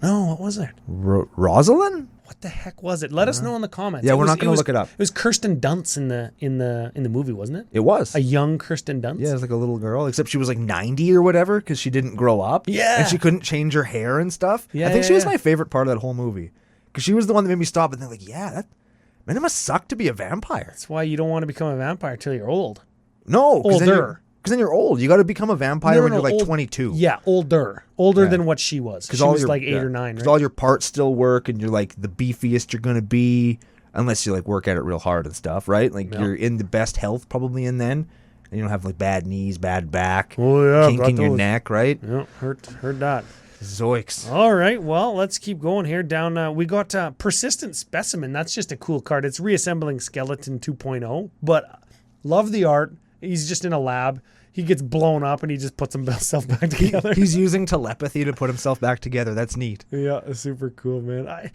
No, what was it? Rosalind? What the heck was it? Let us know in the comments. Yeah, we're not going to look it up. It was Kirsten Dunst in the movie, wasn't it? It was. A young Kirsten Dunst. Yeah, it was like a little girl, except she was like 90 or whatever because she didn't grow up. Yeah. And she couldn't change her hair and stuff. Yeah, I think yeah, she was yeah. my favorite part of that whole movie because she was the one that made me stop and think like, man, it must suck to be a vampire. That's why you don't want to become a vampire till you're old. No, because Older. then you're old. You got to become a vampire when you're like old- 22. Yeah, older than what she was. She was like 8 or 9, Because right? all your parts still work and you're like the beefiest you're going to be unless you like work at it real hard and stuff, right? Like you're in the best health probably in then. And you don't have like bad knees, bad back, kink in your neck, right? Yeah, heard that. Zoiks. All right, well, let's keep going here. Down, we got Persistent Specimen. That's just a cool card. It's Reassembling Skeleton 2.0, but love the art. He's just in a lab. He gets blown up and he just puts himself back together. He's using telepathy to put himself back together. That's neat. Yeah, super cool, man.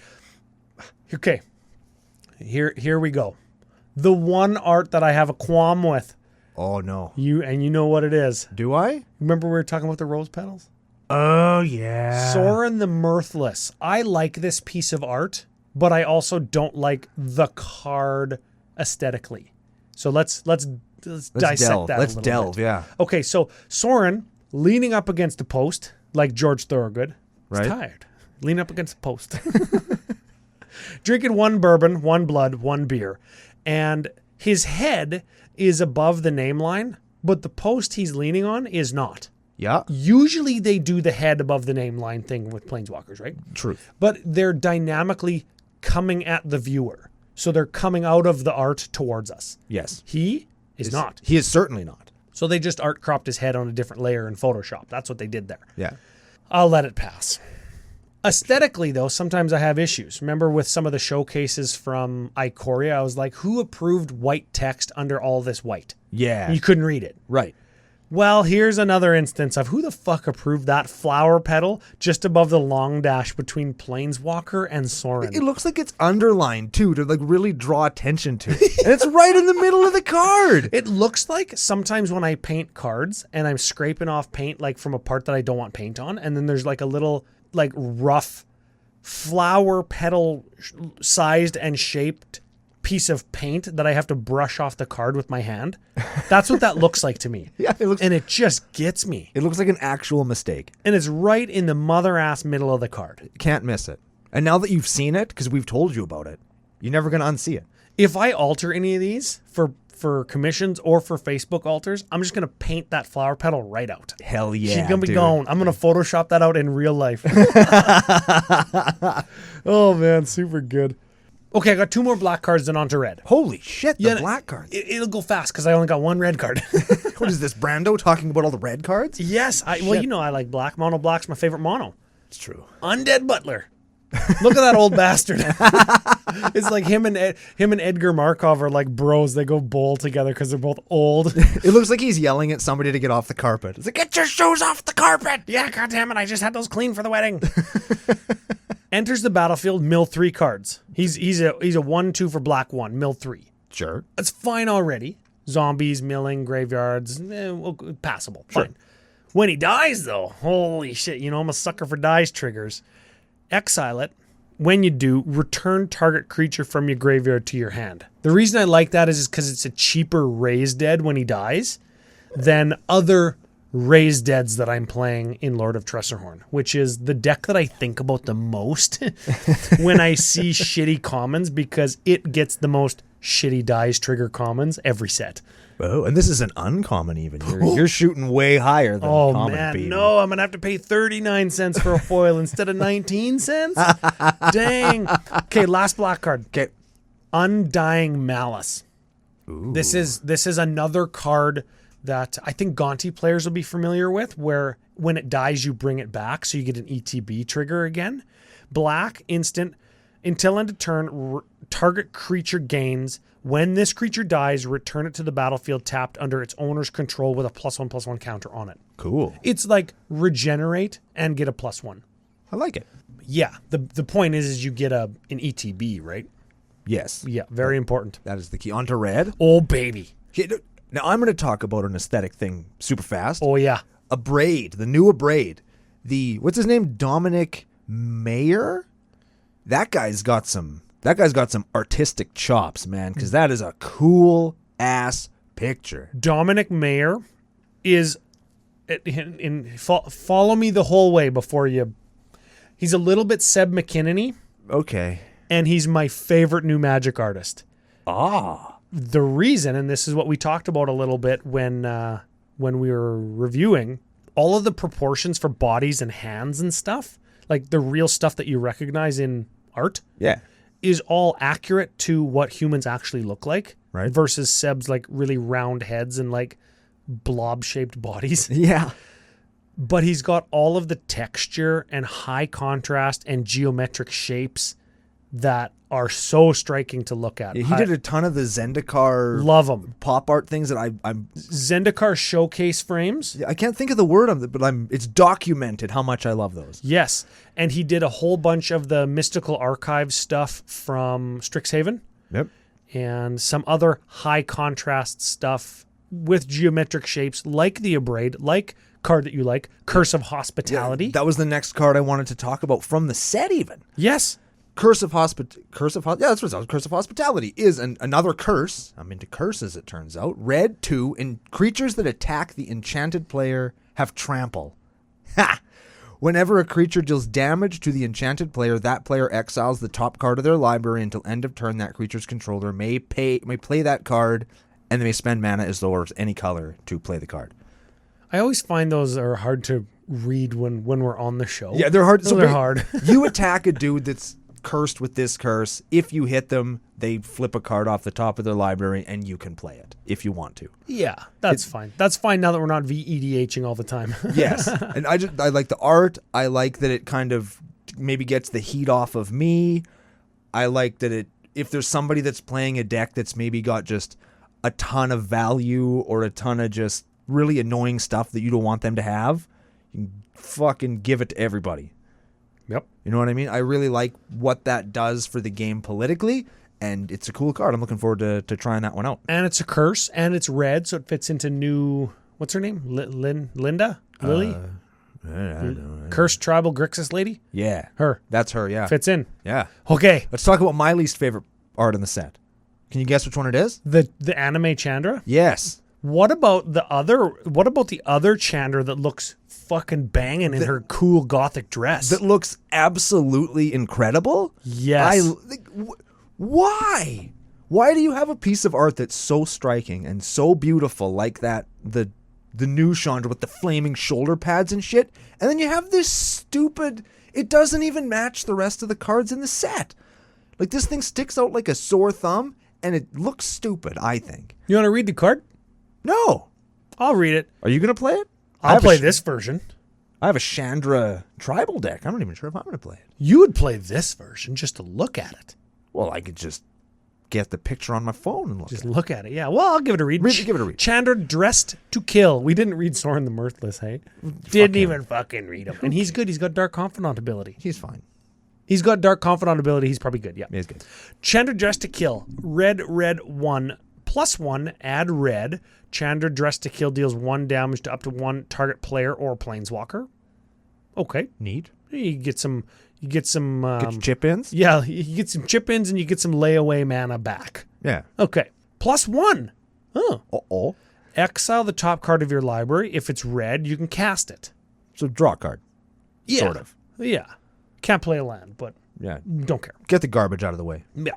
Okay, here we go. The one art that I have a qualm with. Oh, no. You know what it is. Do I? Remember we were talking about the rose petals? Oh, yeah. Soren the Mirthless. I like this piece of art, but I also don't like the card aesthetically. So let's dissect delve. that. Let's a little delve, bit. yeah. Okay, so Soren leaning up against a post like George Thorogood. He's Right. tired. Lean up against a post. Drinking 1 bourbon, 1 blood, 1 beer, and his head is above the name line, but the post he's leaning on is not. Yeah. Usually they do the head above the name line thing with Planeswalkers, right? Truth. But they're dynamically coming at the viewer. So they're coming out of the art towards us. Yes. He is not. He is certainly not. So they just art cropped his head on a different layer in Photoshop. That's what they did there. Yeah. I'll let it pass. Aesthetically, though, sometimes I have issues. Remember with some of the showcases from Ikoria, I was like, who approved white text under all this white? Yeah. You couldn't read it. Right. Well, here's another instance of who the fuck approved that flower petal just above the long dash between Planeswalker and Soren. It looks like it's underlined, too, to like really draw attention to. And it's right in the middle of the card. It looks like sometimes when I paint cards and I'm scraping off paint like from a part that I don't want paint on, and then there's like a little like rough flower petal sized and shaped piece of paint that I have to brush off the card with my hand. That's what that looks like to me. Yeah, and it just gets me. It looks like an actual mistake. And it's right in the mother-ass middle of the card. Can't miss it. And now that you've seen it, because we've told you about it, you're never going to unsee it. If I alter any of these for commissions or for Facebook alters, I'm just going to paint that flower petal right out. Hell yeah, She's going to be dude. gone. I'm going to Photoshop that out in real life. Oh, man. Super good. Okay, I got 2 more black cards, then on to red. Holy shit, the black cards. It'll go fast because I only got 1 red card. What is this, Brando talking about all the red cards? Yes. Well, you know I like black. Mono black's my favorite mono. It's true. Undead Butler. Look at that old bastard. It's like him and Edgar Markov are like bros. They go bowl together because they're both old. It looks like he's yelling at somebody to get off the carpet. It's like, get your shoes off the carpet. Yeah, goddammit, I just had those clean for the wedding. Enters the battlefield, mill 3 cards. He's a 1/2 for black 1, mill 3. Sure. That's fine already. Zombies, milling, graveyards, passable. Sure. Fine. When he dies, though, holy shit, I'm a sucker for dies triggers. Exile it. When you do, return target creature from your graveyard to your hand. The reason I like that is because it's a cheaper raise dead when he dies than other raise deads that I'm playing in Lord of Tressorhorn, which is the deck that I think about the most when I see shitty commons, because it gets the most shitty dies trigger commons every set. Oh, and this is an uncommon even. You're shooting way higher than common. Man, Pete. no, I'm going to have to pay 39 cents for a foil instead of 19 cents? Dang. Okay, last black card. Okay. Undying Malice. Ooh. This is another card that I think Gonti players will be familiar with, where when it dies, you bring it back, so you get an ETB trigger again. Black, instant, until end of turn, target creature gains. When this creature dies, return it to the battlefield tapped under its owner's control with a +1/+1 counter on it. Cool. It's like regenerate and get a +1. I like it. Yeah, the point is you get an ETB, right? Yes. Yeah, very important. That is the key. On to red. Oh, baby. Okay, now I'm going to talk about an aesthetic thing super fast. Oh, yeah. Abrade, the new Abrade. What's his name? Dominic Mayer? That guy's got some artistic chops, man, because that is a cool ass picture. Dominic Mayer is follow me the whole way before you. He's a little bit Seb McKinnon-y, Okay. and he's my favorite new Magic artist. Ah. The reason, and this is what we talked about a little bit when we were reviewing, all of the proportions for bodies and hands and stuff, like the real stuff that you recognize in art, Yeah. is all accurate to what humans actually look like, Right. versus Seb's like really round heads and like blob-shaped bodies. Yeah. But he's got all of the texture and high contrast and geometric shapes that are so striking to look at. He did a ton of the Zendikar Love them. pop art things that I'm Zendikar showcase frames. I can't think of the word of it, but it's documented how much I love those. Yes. And he did a whole bunch of the Mystical Archive stuff from Strixhaven Yep. and some other high contrast stuff with geometric shapes like the Abrade, like card that you like, Curse of Hospitality. That was the next card I wanted to talk about from the set even. Yes. Curse of Hospitality is another curse. I'm into curses, it turns out. Red 2, and creatures that attack the enchanted player have trample. Ha! Whenever a creature deals damage to the enchanted player, that player exiles the top card of their library until end of turn. That creature's controller may play that card, and they may spend mana as low as any color to play the card. I always find those are hard to read when we're on the show. Yeah, they're hard. They're hard. You attack a dude that's cursed with this curse. If you hit them, they flip a card off the top of their library, and you can play it if you want to. Yeah, that's fine. That's fine now that we're not VEDHing all the time. Yes, and I like the art. I like that it kind of maybe gets the heat off of me. I like that if there's somebody that's playing a deck that's maybe got just a ton of value or a ton of just really annoying stuff that you don't want them to have, you can fucking give it to everybody. Yep. You know what I mean? I really like what that does for the game politically, and it's a cool card. I'm looking forward to trying that one out. And it's a curse, and it's red, so it fits into new... What's her name? Linda? Lily? I don't know. Cursed Tribal Grixis Lady? Yeah. Her. That's her, yeah. Fits in. Yeah. Okay. Let's talk about my least favorite art in the set. Can you guess which one it is? The anime Chandra? Yes. What about the other Chandra that looks fucking banging in her cool gothic dress? That looks absolutely incredible? Yes. Why? Why do you have a piece of art that's so striking and so beautiful like that, the new Chandra with the flaming shoulder pads and shit, and then you have this stupid, it doesn't even match the rest of the cards in the set. Like, this thing sticks out like a sore thumb, and it looks stupid, I think. You want to read the card? No. I'll read it. Are you going to play it? I'll play this version. I have a Chandra tribal deck. I'm not even sure if I'm going to play it. You would play this version just to look at it. Well, I could just get the picture on my phone and Look at it. Yeah. Well, I'll give it a read. Give it a read. Chandra dressed to kill. We didn't read Soren the Mirthless, hey? Didn't even fucking read him. And he's good. He's got Dark Confidant ability. He's fine. He's got Dark Confidant ability. He's probably good. Yeah. He's good. Chandra dressed to kill. Red 1. +1. Add red. Chandra dressed to kill deals 1 damage to up to 1 target player or planeswalker. Okay. Neat. You get some Get your chip ins? Yeah, you get some chip ins and you get some layaway mana back. Yeah. Okay. +1. Oh. Uh-oh. Exile the top card of your library. If it's red, you can cast it. So draw a card. Yeah. Sort of. Yeah. Can't play a land, but Yeah. don't care. Get the garbage out of the way. Yeah.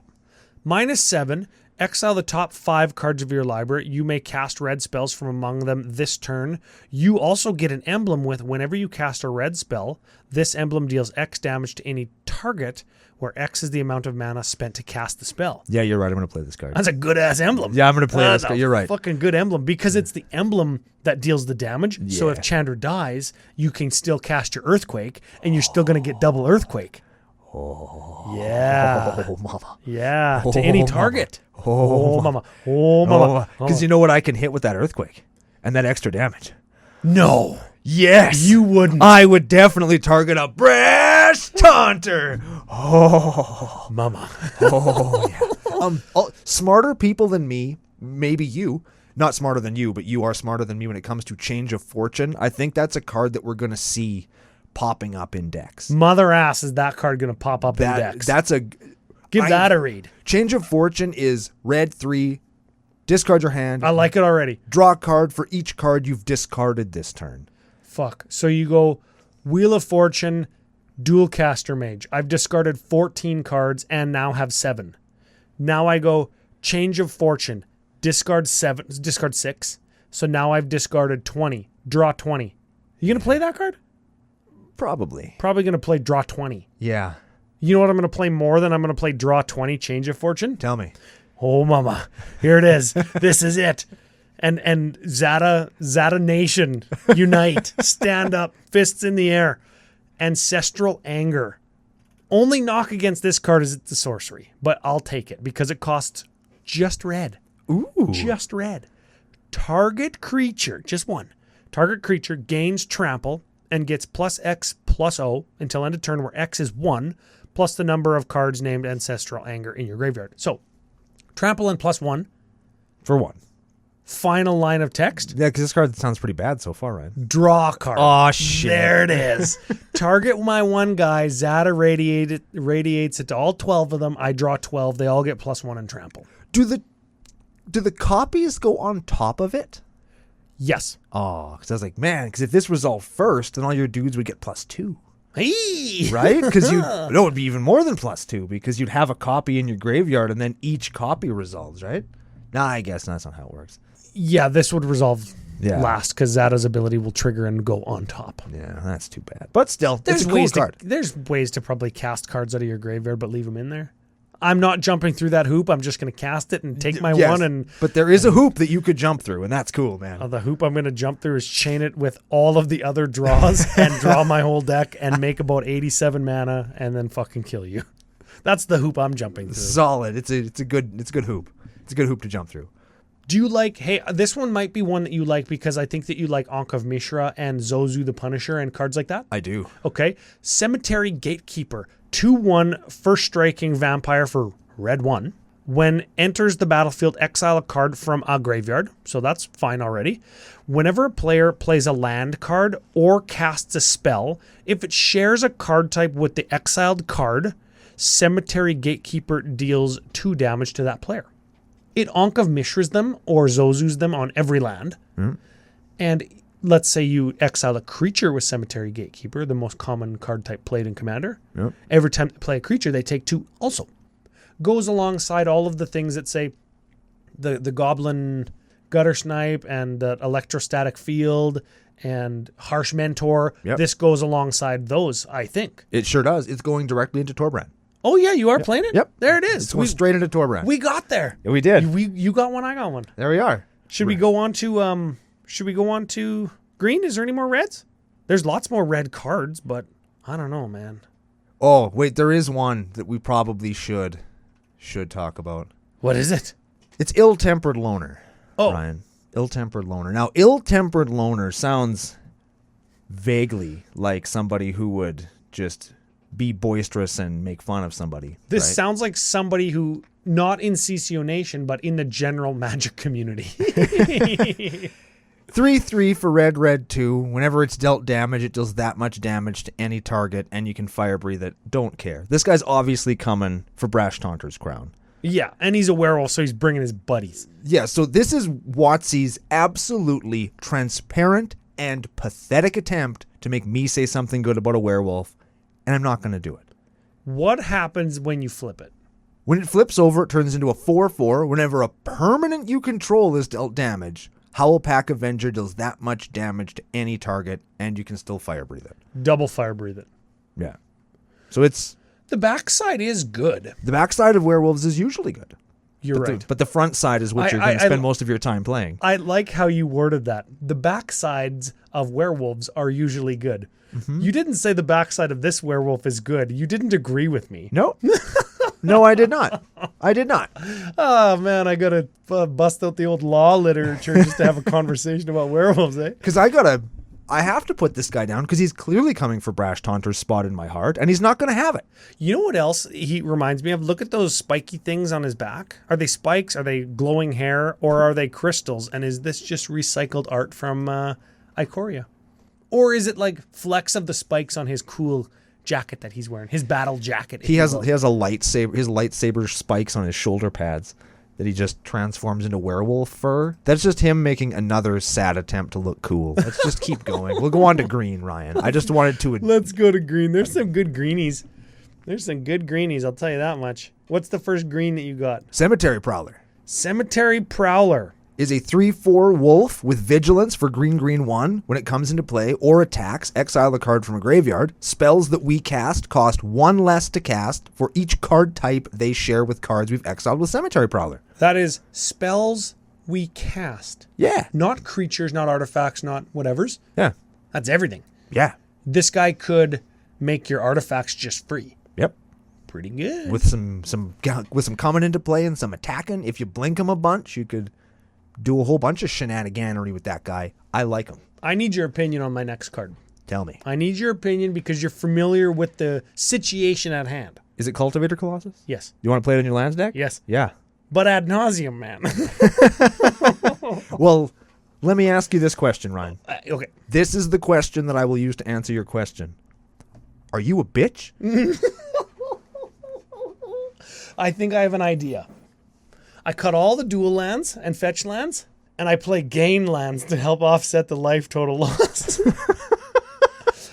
-7. Exile the top 5 cards of your library. You may cast red spells from among them this turn. You also get an emblem with whenever you cast a red spell, this emblem deals X damage to any target, where X is the amount of mana spent to cast the spell. Yeah, you're right. I'm going to play this card. That's a good-ass emblem. Yeah, I'm going to play this That's card. a You're right. Fucking good emblem, because it's the emblem that deals the damage. So Yeah. if Chandra dies, you can still cast your Earthquake, and you're still going to get double Earthquake. Oh. Yeah. Oh, mama. Yeah. To any target. Oh, mama. Oh, mama. Because you know what I can hit with that earthquake? And that extra damage. No. Yes. You wouldn't. I would definitely target a Breast Taunter. Oh. Mama. Oh, yeah. Smarter people than me, maybe you, not smarter than you, but you are smarter than me when it comes to Change of Fortune. I think that's a card that we're going to see popping up in decks. Mother ass, is that card going to pop up in decks? Give that a read. Change of Fortune is red 3, discard your hand. I like it already. Draw a card for each card you've discarded this turn. Fuck. So you go Wheel of Fortune, Dual Caster Mage. I've discarded 14 cards and now have 7. Now I go Change of Fortune, discard 6. So now I've discarded 20. Draw 20. You going to play that card? Probably. Probably going to play Draw 20. Yeah. You know what I'm going to play more than I'm going to play Draw 20 Change of Fortune? Tell me. Oh, mama. Here it is. This is it. And Zata Nation, unite. Stand up. Fists in the air. Ancestral Anger. Only knock against this card is it's a sorcery. But I'll take it because it costs just red. Ooh. Just red. Target creature, just one. Target creature gains trample and gets +X+O until end of turn, where X is 1, plus the number of cards named Ancestral Anger in your graveyard. So, trample and +1. For 1. Final line of text. Yeah, because this card sounds pretty bad so far, right? Draw a card. Oh, shit. There it is. Target my one guy. Zata radiates it to all 12 of them. I draw 12. They all get +1 and trample. Do the copies go on top of it? Yes. Oh, because I was like, man, because if this resolved first, then all your dudes would get +2. Hey! Right? Because it would be even more than +2 because you'd have a copy in your graveyard and then each copy resolves, right? Nah, I guess that's not how it works. Yeah, this would resolve Yeah. last because Zata's ability will trigger and go on top. Yeah, that's too bad. But still, There's it's a cool ways card. there's ways to probably cast cards out of your graveyard, but leave them in there. I'm not jumping through that hoop. I'm just going to cast it and take my Yes, one. And but there is a hoop that you could jump through, and that's cool, man. the hoop I'm going to jump through is chain it with all of the other draws and draw my whole deck and make about 87 mana and then fucking kill you. That's the hoop I'm jumping through. Solid. It's a good hoop. It's a good hoop to jump through. Do you like, hey, this one might be one that you like because I think that you like Ankh of Mishra and Zozu the Punisher and cards like that. I do. Okay. Cemetery Gatekeeper. 2/1 first striking vampire for red 1. When enters the battlefield, exile a card from a graveyard. So that's fine already. Whenever a player plays a land card or casts a spell, if it shares a card type with the exiled card, Cemetery Gatekeeper deals 2 damage to that player. it Ankh of Mishras them or Zozus them on every land. And let's say you exile a creature with Cemetery Gatekeeper, the most common card type played in Commander. Yep. Every time they play a creature, they take 2 also. Goes alongside all of the things that say the Goblin Gutter Snipe and the Electrostatic Field and Harsh Mentor. Yep. This goes alongside those, I think. It sure does. It's going directly into Torbrand. Oh, yeah, you are playing it? Yep. There it is. It's going straight into Torbrand. We got there. Yeah, we did. You got one, I got one. There we are. Should we go on to green? Is there any more reds? There's lots more red cards, but I don't know, man. Oh, wait, there is one that we probably should talk about. What is it? It's Ill-Tempered Loner. Oh. Ryan. Ill-Tempered Loner. Now, Ill-Tempered Loner sounds vaguely like somebody who would just be boisterous and make fun of somebody. This right? sounds like somebody who, not in CCO Nation, but in the general Magic community. 3/3 for red 2. Whenever it's dealt damage, it deals that much damage to any target, and you can fire breathe it. Don't care. This guy's obviously coming for Brash Taunter's crown. Yeah, and he's a werewolf, so he's bringing his buddies. Yeah, so this is WotC's absolutely transparent and pathetic attempt to make me say something good about a werewolf, and I'm not going to do it. What happens when you flip it? When it flips over, it turns into a 4/4. Whenever a permanent you control is dealt damage, Howlpack Avenger deals that much damage to any target, and you can still fire breathe it. Double fire breathe it. Yeah. So it's... The backside is good. The backside of werewolves is usually good. You're but right. But the front side is what you're going to spend most of your time playing. I like how you worded that. The backsides of werewolves are usually good. Mm-hmm. You didn't say the backside of this werewolf is good. You didn't agree with me. No. No, I did not. I did not. Oh, man, I got to bust out the old law literature just to have a conversation about werewolves, eh? Because I have to put this guy down because he's clearly coming for Brash Taunter's spot in my heart, and he's not going to have it. You know what else he reminds me of? Look at those spiky things on his back. Are they spikes? Are they glowing hair? Or are they crystals? And is this just recycled art from Ikoria? Or is it like flecks of the spikes on his cool jacket that he's wearing? His battle jacket. He has a lightsaber. His lightsaber spikes on his shoulder pads that he just transforms into werewolf fur. That's just him making another sad attempt to look cool. Let's just keep going. We'll go on to green, Ryan. I just wanted to... Let's go to green. There's some good greenies. I'll tell you that much. What's the first green that you got? Cemetery Prowler. Cemetery Prowler is a 3/4 wolf with vigilance for green 1. When it comes into play or attacks, exile a card from a graveyard. Spells that we cast cost 1 less to cast for each card type they share with cards we've exiled with Cemetery Prowler. That is spells we cast. Yeah. Not creatures, not artifacts, not whatevers. Yeah. That's everything. Yeah. This guy could make your artifacts just free. Yep. Pretty good. With some coming into play and some attacking. If you blink him a bunch, you could do a whole bunch of shenaniganery with that guy. I like him. I need your opinion on my next card. Tell me. I need your opinion because you're familiar with the situation at hand. Is it Cultivator Colossus? Yes. You want to play it in your lands deck? Yes. Yeah. But ad nauseum, man. Well, let me ask you this question, Ryan. Okay. This is the question that I will use to answer your question. Are you a bitch? I think I have an idea. I cut all the dual lands and fetch lands, and I play gain lands to help offset the life total loss.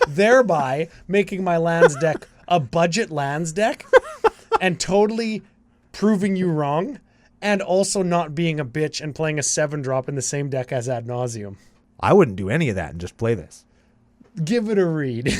Thereby making my lands deck a budget lands deck and totally proving you wrong, and also not being a bitch and playing a 7-drop in the same deck as ad nauseum. I wouldn't do any of that and just play this. Give it a read.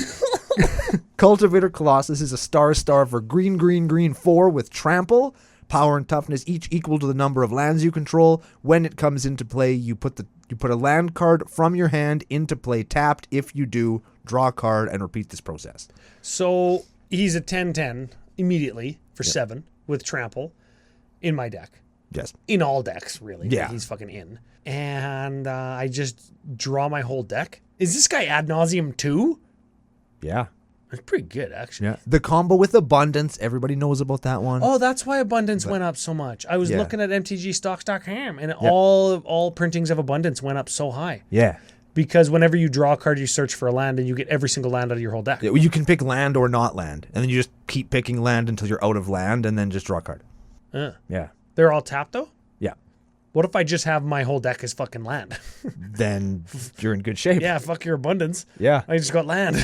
Cultivator Colossus is a star for green 4 with trample. Power and toughness each equal to the number of lands you control. When it comes into play, you put a land card from your hand into play tapped. If you do, draw a card and repeat this process. So he's a 10/10 immediately for 7 with trample in my deck. Yes. In all decks, really. Yeah. He's fucking in. And I just draw my whole deck. Is this guy ad nauseum too? Yeah. That's pretty good, actually. Yeah. The combo with Abundance, everybody knows about that one. Oh, that's why Abundance went up so much. I was looking at MtG stocks.com, and all printings of Abundance went up so high. Yeah. Because whenever you draw a card, you search for a land, and you get every single land out of your whole deck. Yeah, you can pick land or not land, and then you just keep picking land until you're out of land, and then just draw a card. Yeah. They're all tapped, though? Yeah. What if I just have my whole deck as fucking land? Then you're in good shape. Yeah, fuck your abundance. Yeah. I just got land.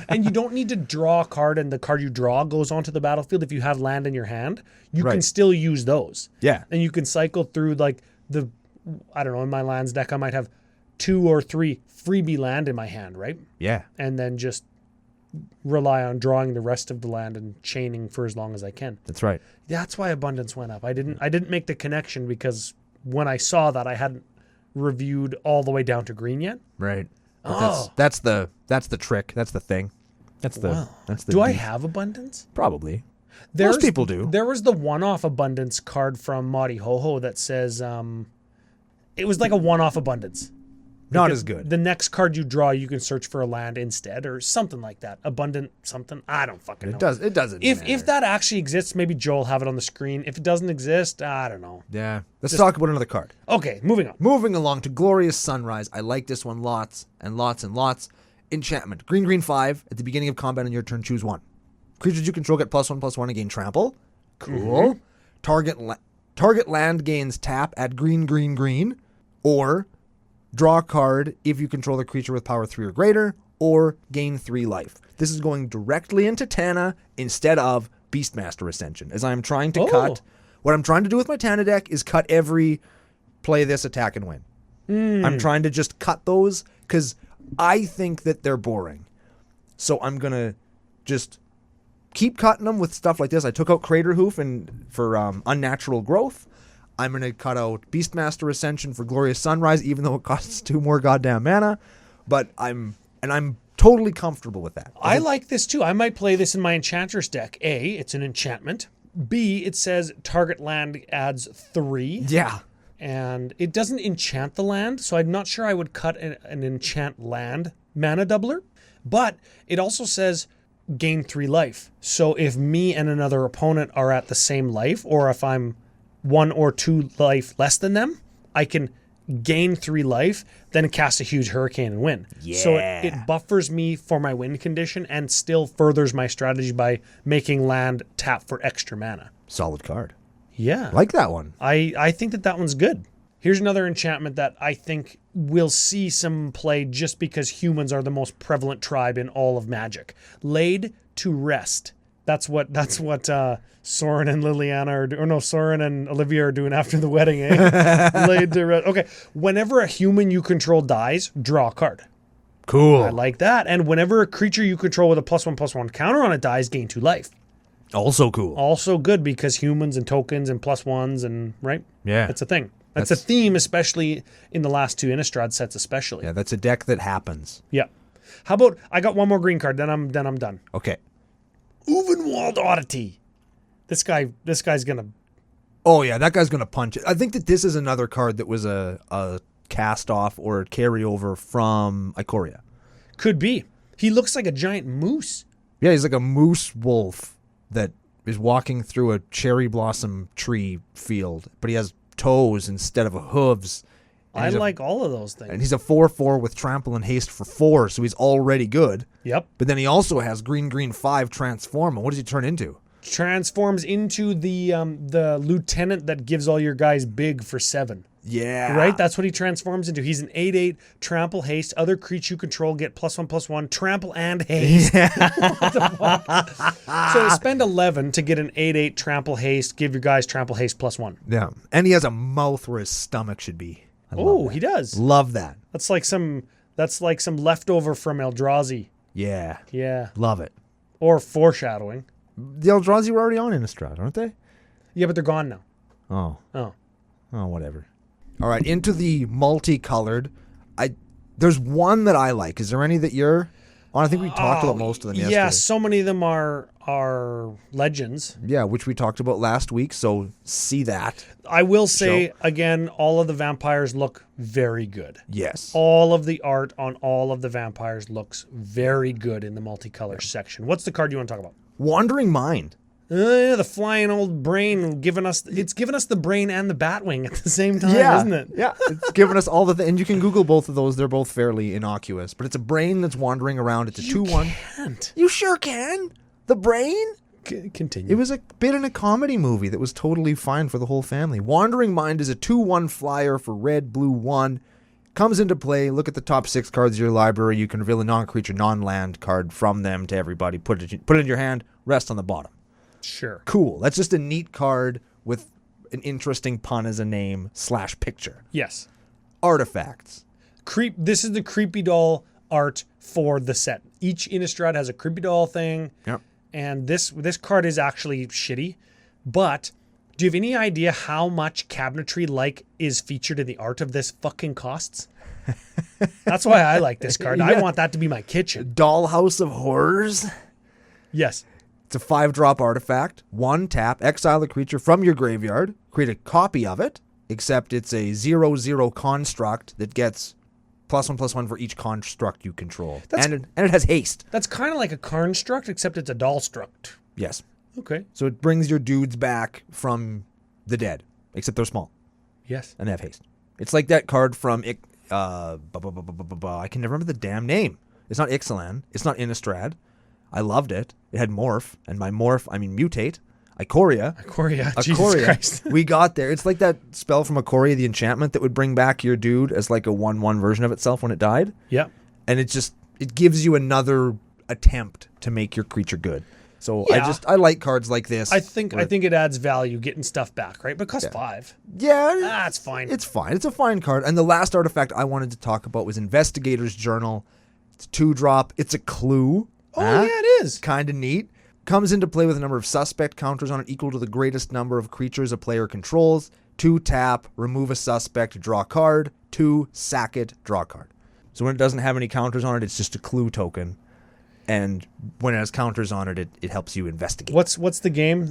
And you don't need to draw a card, and the card you draw goes onto the battlefield. If you have land in your hand, you can still use those. Yeah. And you can cycle through like I don't know, in my lands deck, I might have 2 or 3 freebie land in my hand, right? Yeah. And then just rely on drawing the rest of the land and chaining for as long as I can. That's right. That's why abundance went up. I didn't make the connection because when I saw that, I hadn't reviewed all the way down to green yet. Right. But that's the trick. That's the thing. That's the Do I have abundance? Probably. Most people do. There was the one-off abundance card from Madi Ho-Ho that says it was like a one-off abundance. Not as good. The next card you draw, you can search for a land instead or something like that. Abundant something. I don't fucking know. It doesn't If matter. that actually exists, maybe Joel will have it on the screen. If it doesn't exist, I don't know. Yeah. Let's talk about another card. Okay, moving on. Moving along to Glorious Sunrise. I like this one lots and lots and lots. Enchantment. Green 5. At the beginning of combat on your turn, choose 1. Creatures you control get +1/+1 and gain trample. Cool. Target land gains tap at green. Or draw a card if you control the creature with power 3 or greater, or gain 3 life. This is going directly into Tana instead of Beastmaster Ascension, as I'm trying to cut. What I'm trying to do with my Tana deck is cut every play this, attack, and win. I'm trying to just cut those because I think that they're boring. So I'm going to just keep cutting them with stuff like this. I took out Crater Hoof for Unnatural Growth. I'm going to cut out Beastmaster Ascension for Glorious Sunrise, even though it costs 2 more goddamn mana. But I'm totally comfortable with that. I like this too. I might play this in my Enchantress deck. A, it's an enchantment. B, it says target land adds 3. Yeah. And it doesn't enchant the land, so I'm not sure I would cut an enchant land mana doubler. But it also says gain 3 life. So if me and another opponent are at the same life, or if I'm 1 or 2 life less than them, I can gain 3 life, then cast a huge hurricane and win. Yeah. So it buffers me for my win condition and still furthers my strategy by making land tap for extra mana. Solid card. Yeah. Like that one. I think that one's good. Here's another enchantment that I think will see some play just because humans are the most prevalent tribe in all of Magic. Laid to Rest. That's what Soren and Liliana Soren and Olivia are doing after the wedding, eh? Laid to Rest. Okay. Whenever a human you control dies, draw a card. Cool. I like that. And whenever a creature you control with a +1/+1 counter on it dies, gain 2 life. Also cool. Also good because humans and tokens and +1s and right? Yeah. That's a thing. That's a theme, especially in the last 2 Innistrad sets, especially. Yeah, that's a deck that happens. Yeah. How about I got one more green card, then I'm done. Okay. Uvenwald Oddity. This guy's gonna. Oh yeah, that guy's gonna punch it. I think that this is another card that was a cast off or carryover from Ikoria. Could be. He looks like a giant moose. Yeah, he's like a moose wolf that is walking through a cherry blossom tree field, but he has toes instead of hooves. I like all of those things. And he's a 4/4 with trample and haste for 4, so he's already good. Yep. But then he also has green 5 transform. And what does he turn into? Transforms into the lieutenant that gives all your guys big for 7. Yeah. Right? That's what he transforms into. He's an 8/8 trample haste. Other creature you control get +1/+1 trample and haste. Yeah. What the fuck? So spend 11 to get an 8/8 trample haste. Give your guys trample haste +1. Yeah. And he has a mouth where his stomach should be. Oh, he does. Love that. That's like some leftover from Eldrazi. Yeah. Yeah. Love it. Or foreshadowing. The Eldrazi were already on Innistrad, aren't they? Yeah, but they're gone now. Oh, whatever. All right, into the multicolored. There's one that I like. Is there any that you're on? I think we talked about most of them yesterday. Yeah, so many of them are legends. Yeah, which we talked about last week, so see that. I will say, again, all of the vampires look very good. Yes. All of the art on all of the vampires looks very good in the multicolor section. What's the card you want to talk about? Wandering Mind. The flying old brain giving us the brain and the Batwing at the same time, isn't it? Yeah, it's giving us all and you can Google both of those. They're both fairly innocuous, but it's a brain that's wandering around. It's a 2/1. Can't. You sure can. The brain? Continue. It was a bit in a comedy movie that was totally fine for the whole family. Wandering Mind is a 2/1 flyer for red, blue, 1. Comes into play. Look at the top 6 cards of your library. You can reveal a non-creature, non-land card from them to everybody. Put it in your hand. Rest on the bottom. Sure. Cool. That's just a neat card with an interesting pun as a name / picture. Yes. Artifacts. This is the creepy doll art for the set. Each Innistrad has a creepy doll thing. Yep. And this card is actually shitty. But do you have any idea how much cabinetry is featured in the art of this fucking costs? That's why I like this card. Yeah. I want that to be my kitchen. Dollhouse of Horrors. Yes. It's a 5-drop artifact. 1 tap. Exile a creature from your graveyard. Create a copy of it. Except it's a 0/0 construct that gets +1/+1 for each construct you control. And it has haste. That's kind of like a construct, except it's a doll struct. Yes. Okay. So it brings your dudes back from the dead. Except they're small. Yes. And they have haste. It's like that card from I can never remember the damn name. It's not Ixalan. It's not Innistrad. I loved it. It had morph, and by morph I mean mutate. Ikoria. Jesus Christ. We got there. It's like that spell from Ikoria, the enchantment that would bring back your dude as like a 1/1 version of itself when it died. Yeah. And it gives you another attempt to make your creature good. So Yeah. I like cards like this. I think it adds value getting stuff back, right? But it costs 5. Yeah. That's fine. It's fine. It's a fine card. And the last artifact I wanted to talk about was Investigator's Journal. It's a 2-drop. It's a clue. Yeah, it is. Kind of neat. Comes into play with a number of suspect counters on it equal to the greatest number of creatures a player controls. 2 tap, remove a suspect, draw a card. 2, sack it, draw a card. So when it doesn't have any counters on it, it's just a clue token. And when it has counters on it, it helps you investigate. What's the game?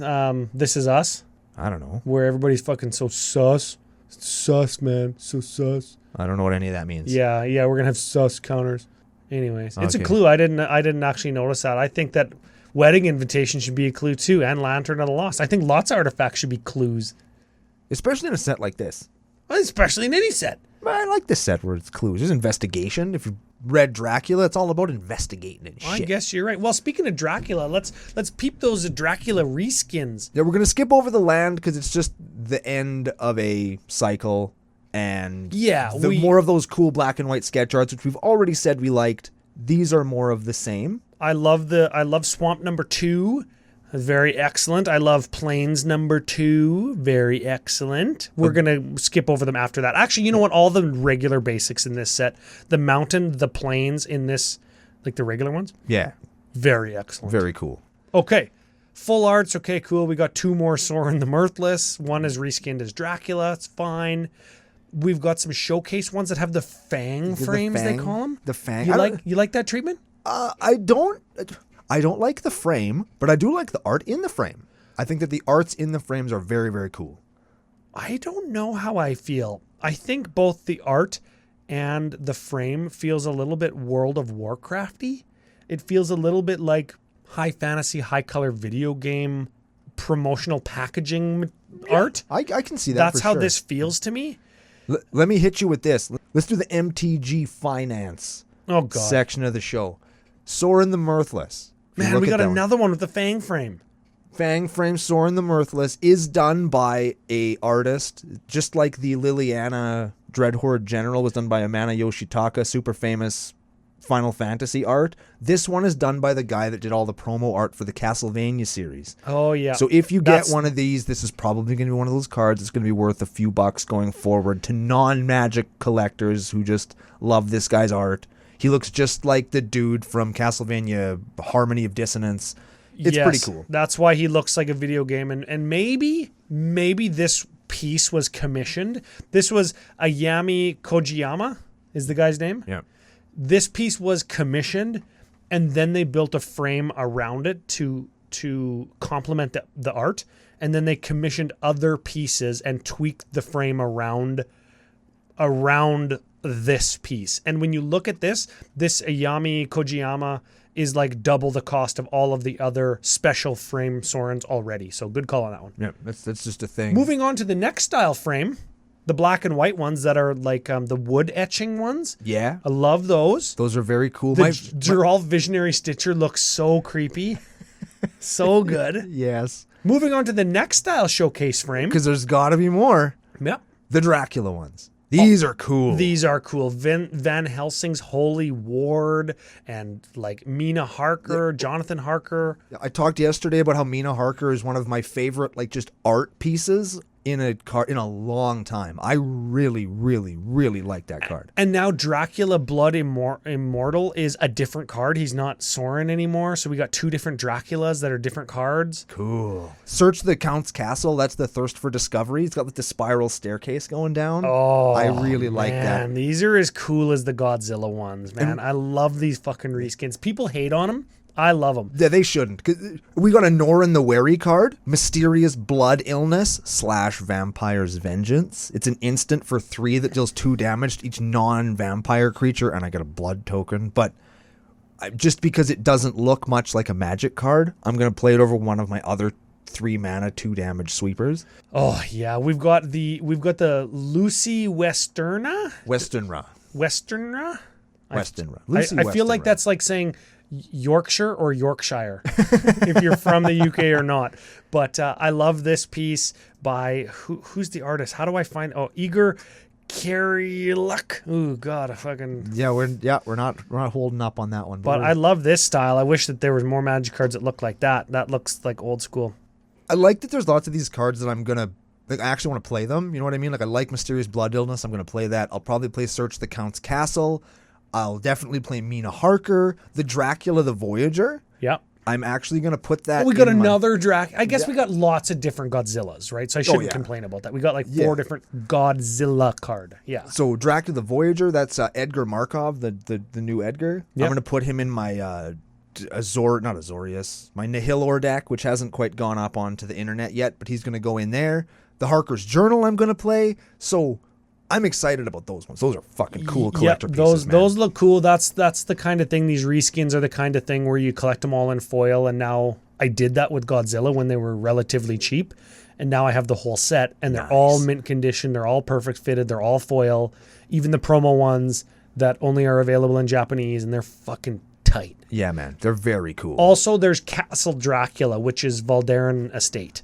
This Is Us? I don't know. Where everybody's fucking so sus. Sus, man. So sus. I don't know what any of that means. Yeah, we're gonna have sus counters. Anyways, it's a Okay. clue. I didn't actually notice that. I think that Wedding Invitation should be a clue too, and Lantern of the Lost. I think lots of artifacts should be clues, Especially in a set like this. especially in any set. I like this set where it's clues. There's investigation. If you read Dracula, it's all about investigating and shit. I guess you're right. Well, speaking of Dracula, let's peep those Dracula reskins. Yeah, we're going to skip over the land because it's just the end of a cycle. And more of those cool black and white sketch arts, which we've already said we liked. These are more of the same. I love Swamp number 2. Very excellent. I love Plains number 2. Very excellent. We're going to skip over them after that. Actually, you know what? All the regular basics in this set, the mountain, the plains in this, like the regular ones. Yeah. Very excellent. Very cool. Okay. Full arts. Okay, cool. We got 2 more Sorin the Mirthless. One is reskinned as Dracula. It's fine. We've got some showcase ones that have the fang frames, they call them. The fang. You like that treatment? I don't like the frame, but I do like the art in the frame. I think that the arts in the frames are very, very cool. I don't know how I feel. I think both the art and the frame feels a little bit World of Warcrafty. It feels a little bit like high fantasy, high color video game promotional packaging art. I can see that. That's for how sure. this feels to me. Let me hit you with this. Let's do the MtG finance section of the show. Sorin the Mirthless. Man, we got another one with the fang frame. Fang frame Sorin the Mirthless is done by a artist, just like the Liliana Dreadhorde General was done by Amana Yoshitaka, super famous Final Fantasy art. This one is done by the guy that did all the promo art for the Castlevania series. Oh, yeah. So if you get one of these, this is probably going to be one of those cards that's going to be worth a few bucks going forward to non-Magic collectors who just love this guy's art. He looks just like the dude from Castlevania Harmony of Dissonance. It's pretty cool. That's why he looks like a video game. And maybe this piece was commissioned. This was Ayami Kojiyama is the guy's name. Yeah. This piece was commissioned, and then they built a frame around it to complement the art, and then they commissioned other pieces and tweaked the frame around this piece. And when you look at this Ayami Kojiyama is like double the cost of all of the other special frame Sorins already. So good call on that one. Yeah, that's just a thing. Moving on to the next style frame. The black and white ones that are like the wood etching ones. Yeah. I love those. Those are very cool. The Geralt Visionary Stitcher looks so creepy. So good. Yes. Moving on to the next style showcase frame. Because there's got to be more. Yep. The Dracula ones. These are cool. These are cool. Van Helsing's Holy Ward and like Mina Harker, Jonathan Harker. I talked yesterday about how Mina Harker is one of my favorite, like, just art pieces in a card in a long time. I really, really, really like that card. And now Dracula Blood Immortal is a different card. He's not Sorin anymore. So we got 2 different Draculas that are different cards. Cool. Search the Count's Castle. That's the Thirst for Discovery. It's got like the spiral staircase going down. Oh, I really like that. Man, these are as cool as the Godzilla ones, man. I love these fucking reskins. People hate on them. I love them. Yeah, they shouldn't. 'Cause we got a Norin the Wary card. Mysterious Blood Illness / Vampire's Vengeance. It's an instant for 3 that deals 2 damage to each non-vampire creature, and I got a blood token. But just because it doesn't look much like a magic card, I'm going to play it over one of my other 3 mana, 2 damage sweepers. Oh yeah, we've got the Lucy Westerna. Westernra. I feel like that's like saying Yorkshire or Yorkshire if you're from the UK or not. But I love this piece by who's the artist? How do I find? Oh, Igor Kyrieluk. Oh God, I fucking we're not holding up on that one. But I love this style. I wish that there was more Magic cards that look like that. That looks like old school. I like that there's lots of these cards that I'm gonna like. I actually want to play them. You know what I mean? Like I like Mysterious Blood Illness. I'm gonna play that. I'll probably play Search the Count's Castle. I'll definitely play Mina Harker, the Dracula the Voyager. Yep. I'm actually going to put that we got another I guess we got lots of different Godzillas, right? So I shouldn't complain about that. We got like 4 different Godzilla card. Yeah. So Dracula the Voyager, that's Edgar Markov, the new Edgar. Yep. I'm going to put him in my not Azorius, my Nihilor deck, which hasn't quite gone up onto the internet yet, but he's going to go in there. The Harker's Journal I'm going to play. So I'm excited about those ones. Those are fucking cool collector pieces, man. Those look cool. That's the kind of thing. These reskins are the kind of thing where you collect them all in foil. And now I did that with Godzilla when they were relatively cheap. And now I have the whole set. And they're all mint condition. They're all perfect fitted. They're all foil. Even the promo ones that only are available in Japanese. And they're fucking tight. Yeah, man. They're very cool. Also, there's Castle Dracula, which is Valderan Estate.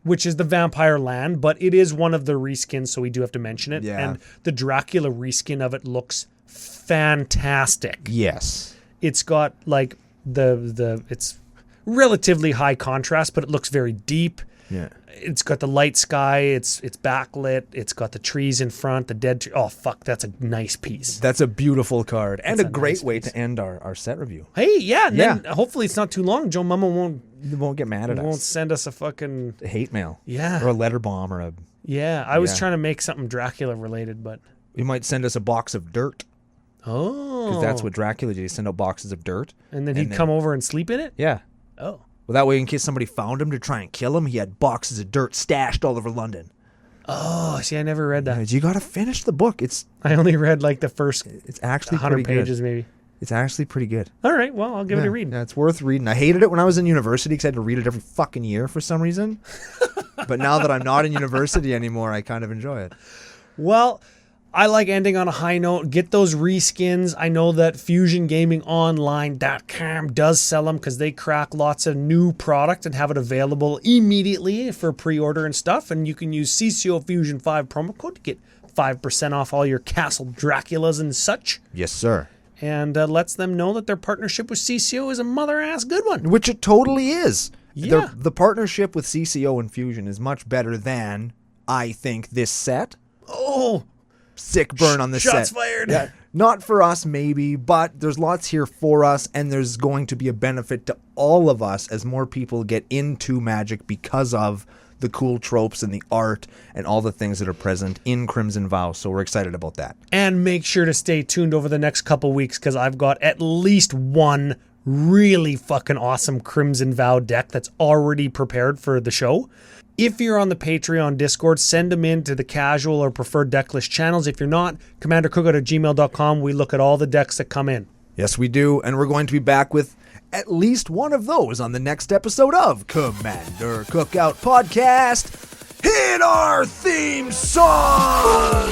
Which is the vampire land, but it is one of the reskins, so we do have to mention it. Yeah. And the Dracula reskin of it looks fantastic. Yes. It's got like it's relatively high contrast, but it looks very deep. Yeah. It's got the light sky, it's backlit, it's got the trees in front, the dead tree. Oh fuck, that's a nice piece. That's a beautiful card. And a great way to end our set review. Hey, yeah, and then hopefully it's not too long. Joe Mama won't get mad at us. Won't send us a fucking hate mail. Yeah. Or a letter bomb or a I was trying to make something Dracula related, but he might send us a box of dirt. Oh. Because that's what Dracula did. He send out boxes of dirt. And then he'd come over and sleep in it? Yeah. Oh. Well, that way, in case somebody found him to try and kill him, he had boxes of dirt stashed all over London. Oh, see, I never read that. You got to finish the book. I only read like the first it's actually 100 pages, maybe. It's actually pretty good. All right, well, I'll give it a read. Yeah, it's worth reading. I hated it when I was in university because I had to read it every fucking year for some reason. But now that I'm not in university anymore, I kind of enjoy it. Well, I like ending on a high note. Get those reskins. I know that FusionGamingOnline.com does sell them because they crack lots of new product and have it available immediately for pre-order and stuff. And you can use CCO Fusion 5 promo code to get 5% off all your Castle Draculas and such. Yes, sir. And lets them know that their partnership with CCO is a mother-ass good one. Which it totally is. Yeah. The partnership with CCO and Fusion is much better than, I think, this set. Oh, sick burn on the set. Shots fired. Yeah, not for us, maybe, but there's lots here for us, and there's going to be a benefit to all of us as more people get into Magic because of the cool tropes and the art and all the things that are present in Crimson Vow. So we're excited about that. And make sure to stay tuned over the next couple weeks because I've got at least one really fucking awesome Crimson Vow deck that's already prepared for the show. If you're on the Patreon Discord, send them in to the casual or preferred deck list channels. If you're not, commandercookout@gmail.com. We look at all the decks that come in. Yes, we do. And we're going to be back with at least one of those on the next episode of Commander Cookout Podcast. Hit our theme song!